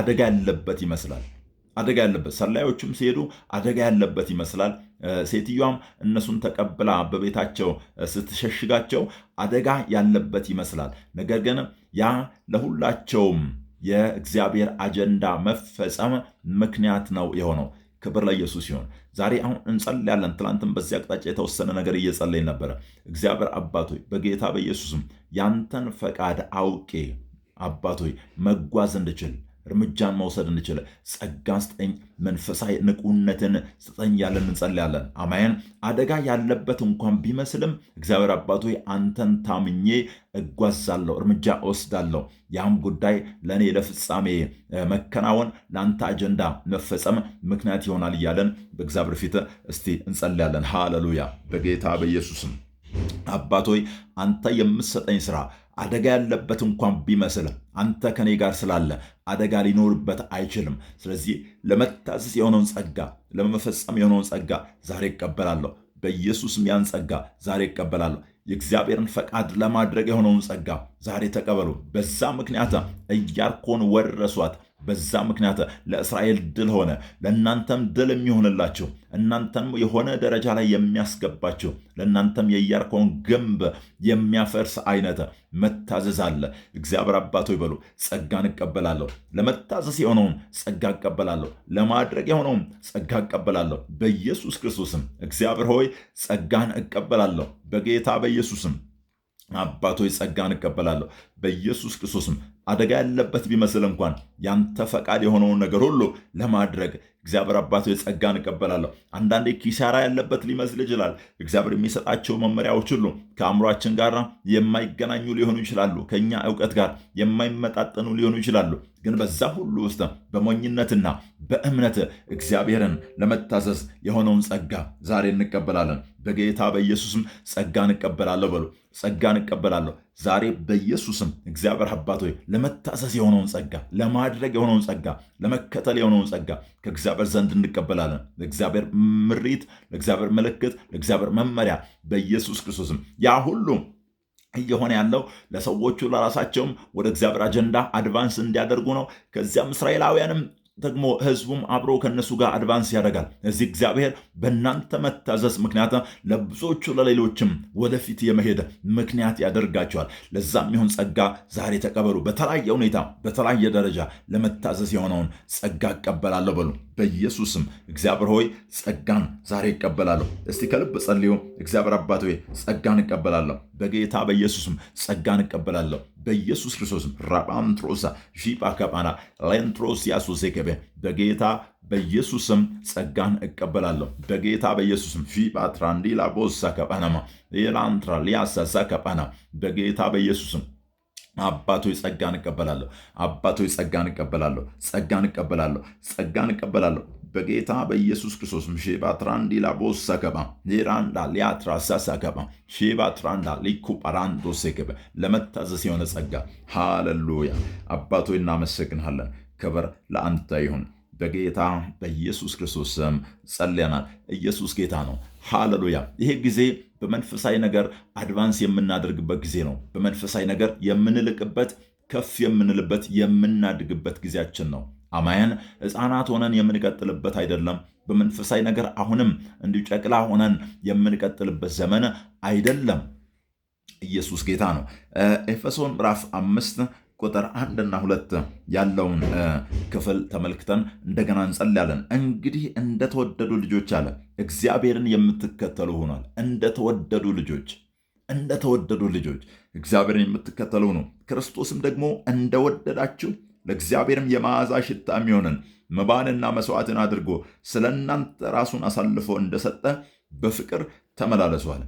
Speaker 1: አደጋ ያለበት ይመስላል። አደጋ ያለበት ሰላዮቹም ሲሄዱ አደጋ ያለበት ይመስላል። ሴትዮዋም እነሱን ተቀብላ በቤታቸው ስትሸሽጋቸው አደጋ ያለበት ይመስላል። ነገር ግን ያ ለሁላቸውም የእግዚአብሔር አጀንዳ መፈጸም ምክንያት ነው የሆነው። ክብር ለኢየሱስ ይሁን። ዛሬ አሁን እንጸልያለን። ትላንትም በዚህ አቅጣጫ የተወሰነ ነገር እየጸለይን ነበረ። እግዚአብሔር አባቶይ በጌታ በኢየሱስም ያንተን ፈቃድ አውቄ አባቶይ መጓዝ እንድችል እርምጃን መውሰድ እንችል። ጸጋ ስጠኝ፣ መንፈሳዊ ንቁነትን ስጠኝ ያለን እንጸልያለን። አሜን። አደጋ ያለበት እንኳን ቢመስልም እግዚአብሔር አባቶ አንተን ታምኜ እጓዛለሁ፣ እርምጃ እወስዳለሁ። ያም ጉዳይ ለእኔ ለፍጻሜ መከናወን፣ ለአንተ አጀንዳ መፈጸም ምክንያት ይሆናል እያለን በእግዚአብሔር ፊት እስቲ እንጸልያለን። ሃሌሉያ። በጌታ በኢየሱስም አባቶይ አንተ የምትሰጠኝ ሥራ አደጋ ያለበት እንኳን ቢመስል አንተ ከኔ ጋር ስላለ አደጋ ሊኖርበት አይችልም። ስለዚህ ለመታዘዝ የሆነውን ጸጋ፣ ለመፈጸም የሆነውን ጸጋ ዛሬ እቀበላለሁ። በኢየሱስም ያን ጸጋ ዛሬ እቀበላለሁ። የእግዚአብሔርን ፈቃድ ለማድረግ የሆነውን ጸጋ ዛሬ ተቀበሉ። በዛ ምክንያት ኢያሪኮን ወረሷት። በዛ ምክንያት ለእስራኤል ድል ሆነ። ለእናንተም ድል የሚሆንላችሁ፣ እናንተም የሆነ ደረጃ ላይ የሚያስገባችሁ፣ ለእናንተም የኢያሪኮን ግንብ የሚያፈርስ አይነት መታዘዝ አለ። እግዚአብሔር አባቶ ይበሉ። ጸጋን እቀበላለሁ። ለመታዘዝ የሆነውን ጸጋ እቀበላለሁ። ለማድረግ የሆነውን ጸጋ እቀበላለሁ። በኢየሱስ ክርስቶስም እግዚአብሔር ሆይ ጸጋን እቀበላለሁ። በጌታ በኢየሱስም አባቶች ጸጋን እቀበላለሁ። በኢየሱስ ክርስቶስም አደጋ ያለበት ቢመስል እንኳን ያንተ ፈቃድ የሆነውን ነገር ሁሉ ለማድረግ እግዚአብሔር አባቶች ጸጋን እቀበላለሁ። አንዳንዴ ኪሳራ ያለበት ሊመስል ይችላል። እግዚአብሔር የሚሰጣቸው መመሪያዎች ሁሉ ከአእምሯችን ጋር የማይገናኙ ሊሆኑ ይችላሉ። ከኛ እውቀት ጋር የማይመጣጠኑ ሊሆኑ ይችላሉ። ግን በዛ ሁሉ ውስጥ በሞኝነትና በእምነት እግዚአብሔርን ለመታዘዝ የሆነውን ጸጋ ዛሬ እንቀበላለን። በጌታ በኢየሱስም ጸጋን እቀበላለሁ በሉ። ጸጋን እቀበላለሁ ዛሬ በኢየሱስም። እግዚአብሔር አባቶች ለመታዘዝ የሆነውን ጸጋ፣ ለማድረግ የሆነውን ጸጋ፣ ለመከተል የሆነውን ጸጋ ከእግዚአብሔር ዘንድ እንቀበላለን። ለእግዚአብሔር ምሪት፣ ለእግዚአብሔር ምልክት፣ ለእግዚአብሔር መመሪያ በኢየሱስ ክርስቶስም ያ ሁሉ እየሆነ ያለው ለሰዎቹ ለራሳቸውም ወደ እግዚአብሔር አጀንዳ አድቫንስ እንዲያደርጉ ነው። ከዚያም እስራኤላውያንም ደግሞ ህዝቡም አብሮ ከነሱ ጋር አድቫንስ ያደርጋል። እዚህ እግዚአብሔር በእናንተ መታዘዝ ምክንያት ለብዙዎቹ ለሌሎችም ወደፊት የመሄድ ምክንያት ያደርጋቸዋል። ለዛም ይሁን ጸጋ ዛሬ ተቀበሉ። በተለያየ ሁኔታ በተለያየ ደረጃ ለመታዘዝ የሆነውን ጸጋ እቀበላለሁ በሉ። በኢየሱስም እግዚአብሔር ሆይ ጸጋን ዛሬ እቀበላለሁ። እስቲ ከልብ ጸልዩ። እግዚአብሔር አባት ሆይ ጸጋን እቀበላለሁ። በጌታ በኢየሱስም ጸጋን እቀበላለሁ። በኢየሱስ ክርስቶስም ራባንትሮሳ ሺጳ ከጳና ሌንትሮስ ያሱሴከቤ በጌታ በኢየሱስም ጸጋን እቀበላለሁ። በጌታ በኢየሱስም ሺጳ ትራንዲላ ቦሳ ከጳናማ ሌላንትራ ሊያሳሳ ከጳና በጌታ በኢየሱስም አባቶች ጸጋን እቀበላለሁ። አባቶች ጸጋን እቀበላለሁ። ጸጋን እቀበላለሁ። ጸጋን እቀበላለሁ። በጌታ በኢየሱስ ክርስቶስ ሼባ ትራንዲላ ቦሳ ከባ ሌራንዳ ሊያትራሳ ሳከባ ሼባ ትራንዳ ሊኩ ፓራንዶ ሴከበ ለመታዘዝ የሆነ ጸጋ። ሃሌሉያ። አባቶች እናመሰግንሃለን። ክብር ለአንተ ይሁን። በጌታ በኢየሱስ ክርስቶስ ስም ጸልየናል። ኢየሱስ ጌታ ነው። ሃሌሉያ። ይሄ ጊዜ በመንፈሳዊ ነገር አድቫንስ የምናደርግበት ጊዜ ነው። በመንፈሳዊ ነገር የምንልቅበት፣ ከፍ የምንልበት፣ የምናድግበት ጊዜያችን ነው። አማያን ሕፃናት ሆነን የምንቀጥልበት አይደለም። በመንፈሳዊ ነገር አሁንም እንዲሁ ጨቅላ ሆነን የምንቀጥልበት ዘመን አይደለም። ኢየሱስ ጌታ ነው። ኤፌሶን ምዕራፍ 5 ቁጥር 1 እና 2 ያለውን ክፍል ተመልክተን እንደገና እንጸልያለን። እንግዲህ እንደተወደዱ ልጆች አለ እግዚአብሔርን የምትከተሉ ሆኗል። እንደተወደዱ ልጆች እግዚአብሔርን የምትከተሉ ነው። ክርስቶስም ደግሞ እንደወደዳችሁ ለእግዚአብሔርም የመዓዛ ሽታ የሚሆንን መባንና መስዋዕትን አድርጎ ስለ እናንተ ራሱን አሳልፎ እንደሰጠ በፍቅር ተመላለሱ አለ።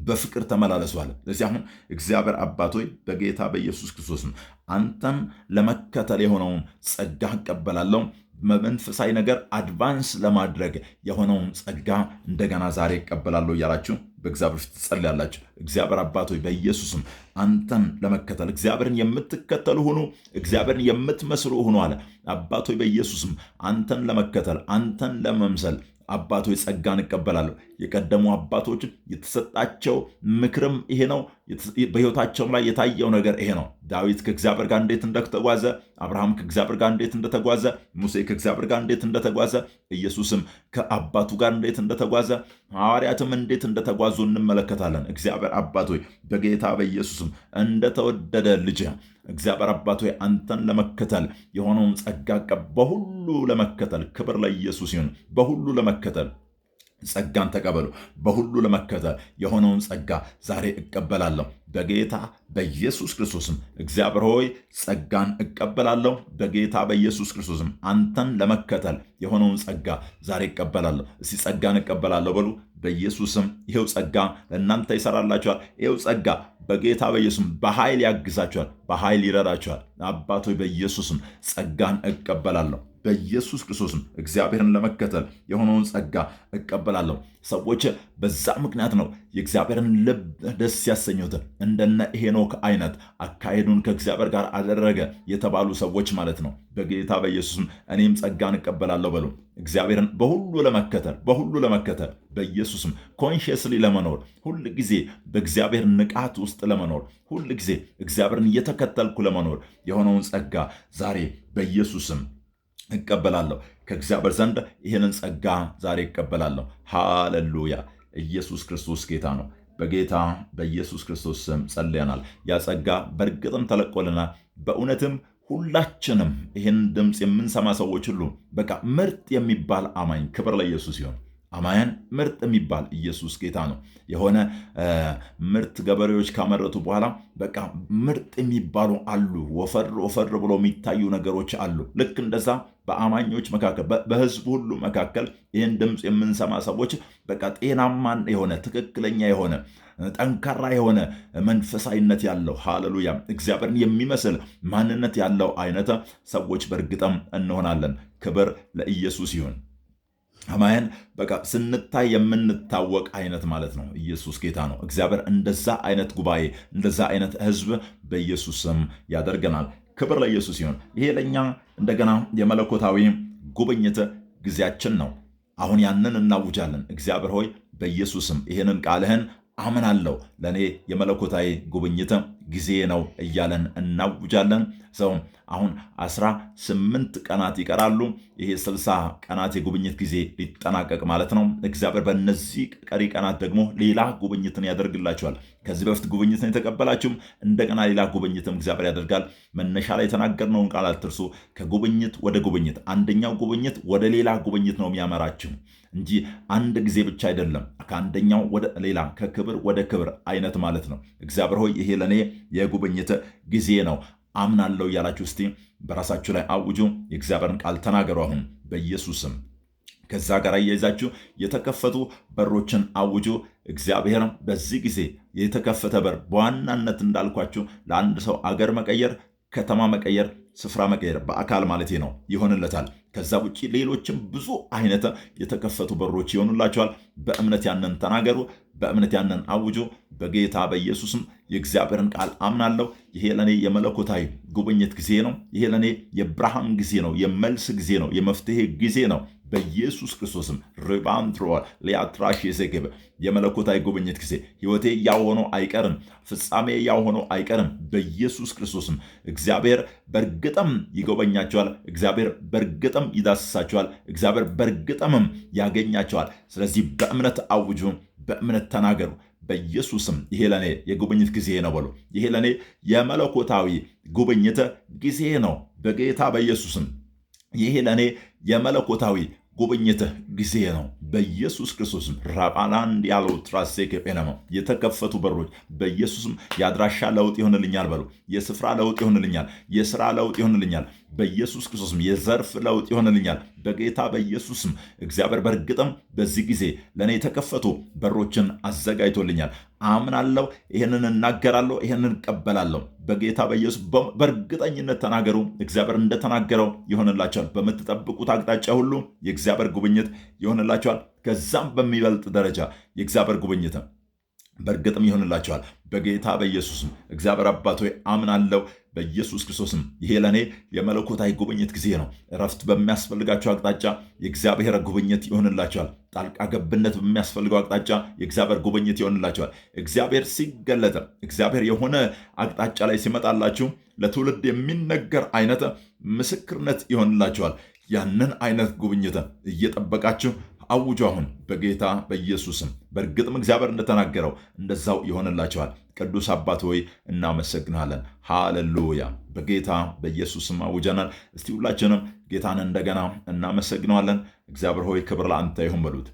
Speaker 1: በፍቅር ተመላለሱ አለ። ለዚህ አሁን እግዚአብሔር አባቶይ በጌታ በኢየሱስ ክርስቶስም አንተን ለመከተል የሆነውን ጸጋ እቀበላለሁ። በመንፈሳዊ ነገር አድቫንስ ለማድረግ የሆነውን ጸጋ እንደገና ዛሬ እቀበላለሁ እያላችሁ በእግዚአብሔር ፊት ትጸልያላችሁ። እግዚአብሔር አባቶይ በኢየሱስም አንተን ለመከተል እግዚአብሔርን የምትከተሉ ሁኑ፣ እግዚአብሔርን የምትመስሉ ሁኑ አለ። አባቶይ በኢየሱስም አንተን ለመከተል አንተን ለመምሰል አባቶች ጸጋን እቀበላለሁ። የቀደሙ አባቶች የተሰጣቸው ምክርም ይሄ ነው። በሕይወታቸውም ላይ የታየው ነገር ይሄ ነው። ዳዊት ከእግዚአብሔር ጋር እንዴት እንደተጓዘ፣ አብርሃም ከእግዚአብሔር ጋር እንዴት እንደተጓዘ፣ ሙሴ ከእግዚአብሔር ጋር እንዴት እንደተጓዘ፣ ኢየሱስም ከአባቱ ጋር እንዴት እንደተጓዘ፣ ሐዋርያትም እንዴት እንደተጓዙ እንመለከታለን። እግዚአብሔር አባቶች በጌታ በኢየሱስም እንደተወደደ ልጅ እግዚአብሔር አባቶች አንተን ለመከተል የሆነውን ጸጋ በሁሉ ለመከተል ክብር ለኢየሱስ ይሁን። በሁሉ ለመከተል ጸጋን ተቀበሉ። በሁሉ ለመከተል የሆነውን ጸጋ ዛሬ እቀበላለሁ። በጌታ በኢየሱስ ክርስቶስም እግዚአብሔር ሆይ ጸጋን እቀበላለሁ። በጌታ በኢየሱስ ክርስቶስም አንተን ለመከተል የሆነውን ጸጋ ዛሬ እቀበላለሁ። እስቲ ጸጋን እቀበላለሁ በሉ። በኢየሱስም ይሄው ጸጋ ለእናንተ ይሰራላችኋል። ይሄው ጸጋ በጌታ በኢየሱስም በኃይል ያግዛችኋል፣ በኃይል ይረዳችኋል። አባቶይ በኢየሱስም ጸጋን እቀበላለሁ። በኢየሱስ ክርስቶስም እግዚአብሔርን ለመከተል የሆነውን ጸጋ እቀበላለሁ። ሰዎች በዛ ምክንያት ነው የእግዚአብሔርን ልብ ደስ ያሰኙትን እንደነ ሄኖክ አይነት አካሄዱን ከእግዚአብሔር ጋር አደረገ የተባሉ ሰዎች ማለት ነው። በጌታ በኢየሱስም እኔም ጸጋን እቀበላለሁ በሉ። እግዚአብሔርን በሁሉ ለመከተል በኢየሱስም ኮንሽየስሊ ለመኖር ሁል ጊዜ በእግዚአብሔር ንቃት ውስጥ ለመኖር ሁል ጊዜ እግዚአብሔርን እየተከተልኩ ለመኖር የሆነውን ጸጋ ዛሬ በኢየሱስም እቀበላለሁ። ከእግዚአብሔር ዘንድ ይህንን ጸጋ ዛሬ እቀበላለሁ። ሃሌሉያ! ኢየሱስ ክርስቶስ ጌታ ነው። በጌታ በኢየሱስ ክርስቶስ ስም ጸልየናል። ያ ጸጋ በእርግጥም ተለቆልናል። በእውነትም ሁላችንም ይህን ድምፅ የምንሰማ ሰዎች ሁሉ በቃ ምርጥ የሚባል አማኝ፣ ክብር ለኢየሱስ ይሁን። አማያን ምርጥ የሚባል ኢየሱስ ጌታ ነው። የሆነ ምርጥ ገበሬዎች ካመረቱ በኋላ በቃ ምርጥ የሚባሉ አሉ። ወፈር ብሎ የሚታዩ ነገሮች አሉ። ልክ እንደዛ በአማኞች መካከል በሕዝቡ ሁሉ መካከል ይህን ድምፅ የምንሰማ ሰዎች በቃ ጤናማን የሆነ ትክክለኛ የሆነ ጠንካራ የሆነ መንፈሳዊነት ያለው ሃሌሉያ እግዚአብሔርን የሚመስል ማንነት ያለው አይነት ሰዎች በእርግጥም እንሆናለን። ክብር ለኢየሱስ ይሁን። አማያን በቃ ስንታይ የምንታወቅ አይነት ማለት ነው። ኢየሱስ ጌታ ነው። እግዚአብሔር እንደዛ አይነት ጉባኤ እንደዛ አይነት ሕዝብ በኢየሱስ ስም ያደርገናል። ክብር ለኢየሱስ ይሁን። ይሄ ለእኛ እንደገና የመለኮታዊ ጉብኝት ጊዜያችን ነው። አሁን ያንን እናውጃለን። እግዚአብሔር ሆይ በኢየሱስም ይህንን ቃልህን አምናለሁ፣ ለእኔ የመለኮታዊ ጉብኝት ጊዜ ነው እያለን እናውጃለን። ሰው አሁን 18 ቀናት ይቀራሉ። ይሄ 60 ቀናት የጉብኝት ጊዜ ሊጠናቀቅ ማለት ነው። እግዚአብሔር በእነዚህ ቀሪ ቀናት ደግሞ ሌላ ጉብኝትን ያደርግላቸዋል። ከዚህ በፊት ጉብኝትን የተቀበላችሁም እንደገና ሌላ ጉብኝትም እግዚአብሔር ያደርጋል። መነሻ ላይ የተናገርነውን ቃል አትርሱ። ከጉብኝት ወደ ጉብኝት፣ አንደኛው ጉብኝት ወደ ሌላ ጉብኝት ነው የሚያመራችሁ እንጂ አንድ ጊዜ ብቻ አይደለም። ከአንደኛው ወደ ሌላ፣ ከክብር ወደ ክብር አይነት ማለት ነው። እግዚአብሔር ሆይ ይሄ ለእኔ የጉብኝት ጊዜ ነው አምናለሁ እያላችሁ እስቲ በራሳችሁ ላይ አውጁ። የእግዚአብሔርን ቃል ተናገሩ አሁን በኢየሱስም። ከዛ ጋር እያይዛችሁ የተከፈቱ በሮችን አውጁ። እግዚአብሔር በዚህ ጊዜ የተከፈተ በር በዋናነት እንዳልኳችሁ ለአንድ ሰው አገር መቀየር፣ ከተማ መቀየር፣ ስፍራ መቀየር በአካል ማለት ነው ይሆንለታል። ከዛ ውጭ ሌሎችም ብዙ አይነት የተከፈቱ በሮች ይሆኑላቸዋል። በእምነት ያንን ተናገሩ፣ በእምነት ያንን አውጁ። በጌታ በኢየሱስም የእግዚአብሔርን ቃል አምናለሁ። ይሄ ለእኔ የመለኮታዊ ጉብኝት ጊዜ ነው። ይሄ ለእኔ የብርሃን ጊዜ ነው፣ የመልስ ጊዜ ነው፣ የመፍትሄ ጊዜ ነው። በኢየሱስ ክርስቶስም ሪባንትሮል ሊያትራሽ የዘገበ የመለኮታዊ ጉብኝት ጊዜ ሕይወቴ ያው ሆኖ አይቀርም፣ ፍጻሜ ያው ሆኖ አይቀርም። በኢየሱስ ክርስቶስም እግዚአብሔር በእርግጥም ይጎበኛቸዋል። እግዚአብሔር በእርግጥም ይዳስሳቸዋል። እግዚአብሔር በእርግጥምም ያገኛቸዋል። ስለዚህ በእምነት አውጁ፣ በእምነት ተናገሩ። በኢየሱስም ይሄ ለኔ የጉብኝት ጊዜ ነው በሉ። ይሄ ለኔ የመለኮታዊ ጉብኝት ጊዜ ነው። በጌታ በኢየሱስም ይሄ ለኔ የመለኮታዊ ጉብኝት ጊዜ ነው። በኢየሱስ ክርስቶስም ራባላንድ ያለው ትራሴክ ጴነማ የተከፈቱ በሮች በኢየሱስም የአድራሻ ለውጥ ይሆንልኛል በሉ። የስፍራ ለውጥ ይሆንልኛል። የስራ ለውጥ ይሆንልኛል። በኢየሱስ ክርስቶስም የዘርፍ ለውጥ ይሆንልኛል። በጌታ በኢየሱስም እግዚአብሔር በእርግጥም በዚህ ጊዜ ለእኔ የተከፈቱ በሮችን አዘጋጅቶልኛል። አምናለሁ። ይህንን እናገራለሁ። ይህንን እቀበላለሁ። በጌታ በኢየሱስ በእርግጠኝነት ተናገሩ። እግዚአብሔር እንደተናገረው ይሆንላቸዋል። በምትጠብቁት አቅጣጫ ሁሉ የእግዚአብሔር ጉብኝት ይሆንላቸዋል። ከዛም በሚበልጥ ደረጃ የእግዚአብሔር ጉብኝት በእርግጥም ይሆንላቸዋል። በጌታ በኢየሱስም እግዚአብሔር አባት ሆይ አምናለሁ። በኢየሱስ ክርስቶስም ይሄ ለእኔ የመለኮታዊ ጉብኝት ጊዜ ነው። እረፍት በሚያስፈልጋቸው አቅጣጫ የእግዚአብሔር ጉብኝት ይሆንላቸዋል። ጣልቃ ገብነት በሚያስፈልገው አቅጣጫ የእግዚአብሔር ጉብኝት ይሆንላቸዋል። እግዚአብሔር ሲገለጥ፣ እግዚአብሔር የሆነ አቅጣጫ ላይ ሲመጣላችሁ ለትውልድ የሚነገር አይነት ምስክርነት ይሆንላቸዋል። ያንን አይነት ጉብኝት እየጠበቃችሁ አውጁ አሁን በጌታ በኢየሱስም። በእርግጥም እግዚአብሔር እንደተናገረው እንደዛው ይሆንላቸዋል። ቅዱስ አባት ሆይ እናመሰግናለን። ሃሌሉያ። በጌታ በኢየሱስም አውጀናል። እስቲ ሁላችንም ጌታን እንደገና እናመሰግነዋለን። እግዚአብሔር ሆይ ክብር ለአንተ ይሁን በሉት።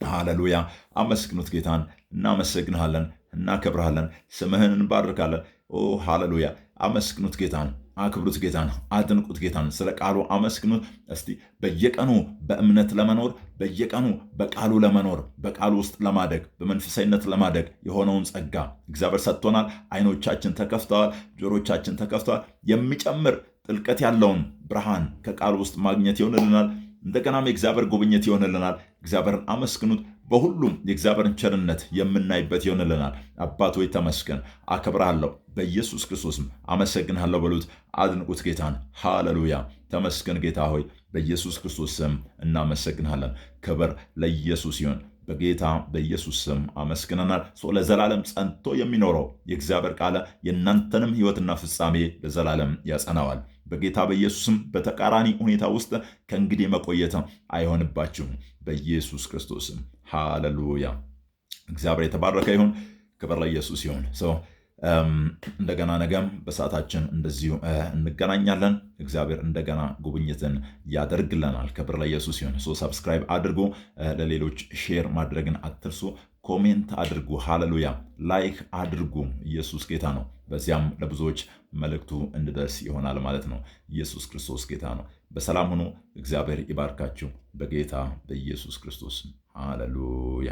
Speaker 1: ሃሌሉያ። አመስግኑት ጌታን። እናመሰግንሃለን፣ እናከብርሃለን፣ ስምህን እንባርካለን። ኦ ሃሌሉያ! አመስግኑት ጌታን፣ አክብሩት ጌታን፣ አድንቁት ጌታን። ስለ ቃሉ አመስግኑት። እስቲ በየቀኑ በእምነት ለመኖር በየቀኑ በቃሉ ለመኖር በቃሉ ውስጥ ለማደግ በመንፈሳዊነት ለማደግ የሆነውን ጸጋ እግዚአብሔር ሰጥቶናል። አይኖቻችን ተከፍተዋል፣ ጆሮቻችን ተከፍተዋል። የሚጨምር ጥልቀት ያለውን ብርሃን ከቃሉ ውስጥ ማግኘት ይሆንልናል። እንደገናም የእግዚአብሔር ጉብኝት ይሆንልናል። እግዚአብሔርን አመስግኑት። በሁሉም የእግዚአብሔርን ቸርነት የምናይበት ይሆንልናል። አባት ሆይ ተመስገን፣ አከብርሃለሁ፣ በኢየሱስ ክርስቶስም አመሰግንሃለሁ በሉት። አድንቁት ጌታን። ሃሌሉያ! ተመስገን ጌታ ሆይ፣ በኢየሱስ ክርስቶስ ስም እናመሰግንሃለን። ክብር ለኢየሱስ ይሁን። በጌታ በኢየሱስ ስም አመስግነናል። ለዘላለም ጸንቶ የሚኖረው የእግዚአብሔር ቃል የእናንተንም ሕይወትና ፍጻሜ ለዘላለም ያጸናዋል። በጌታ በኢየሱስም በተቃራኒ ሁኔታ ውስጥ ከእንግዲህ መቆየት አይሆንባችሁም። በኢየሱስ ክርስቶስም ሃሌሉያ! እግዚአብሔር የተባረከ ይሁን። ክብር ለኢየሱስ ይሁን። እንደገና ነገም በሰዓታችን እንደዚሁ እንገናኛለን። እግዚአብሔር እንደገና ጉብኝትን ያደርግልናል። ክብር ለኢየሱስ ይሁን። ሰብስክራይብ አድርጉ፣ ለሌሎች ሼር ማድረግን አትርሱ። ኮሜንት አድርጉ። ሃሌሉያ! ላይክ አድርጉ። ኢየሱስ ጌታ ነው። በዚያም ለብዙዎች መልእክቱ እንድደርስ ይሆናል ማለት ነው። ኢየሱስ ክርስቶስ ጌታ ነው። በሰላም ሁኑ። እግዚአብሔር ይባርካችሁ። በጌታ በኢየሱስ ክርስቶስ ሃሌሉያ!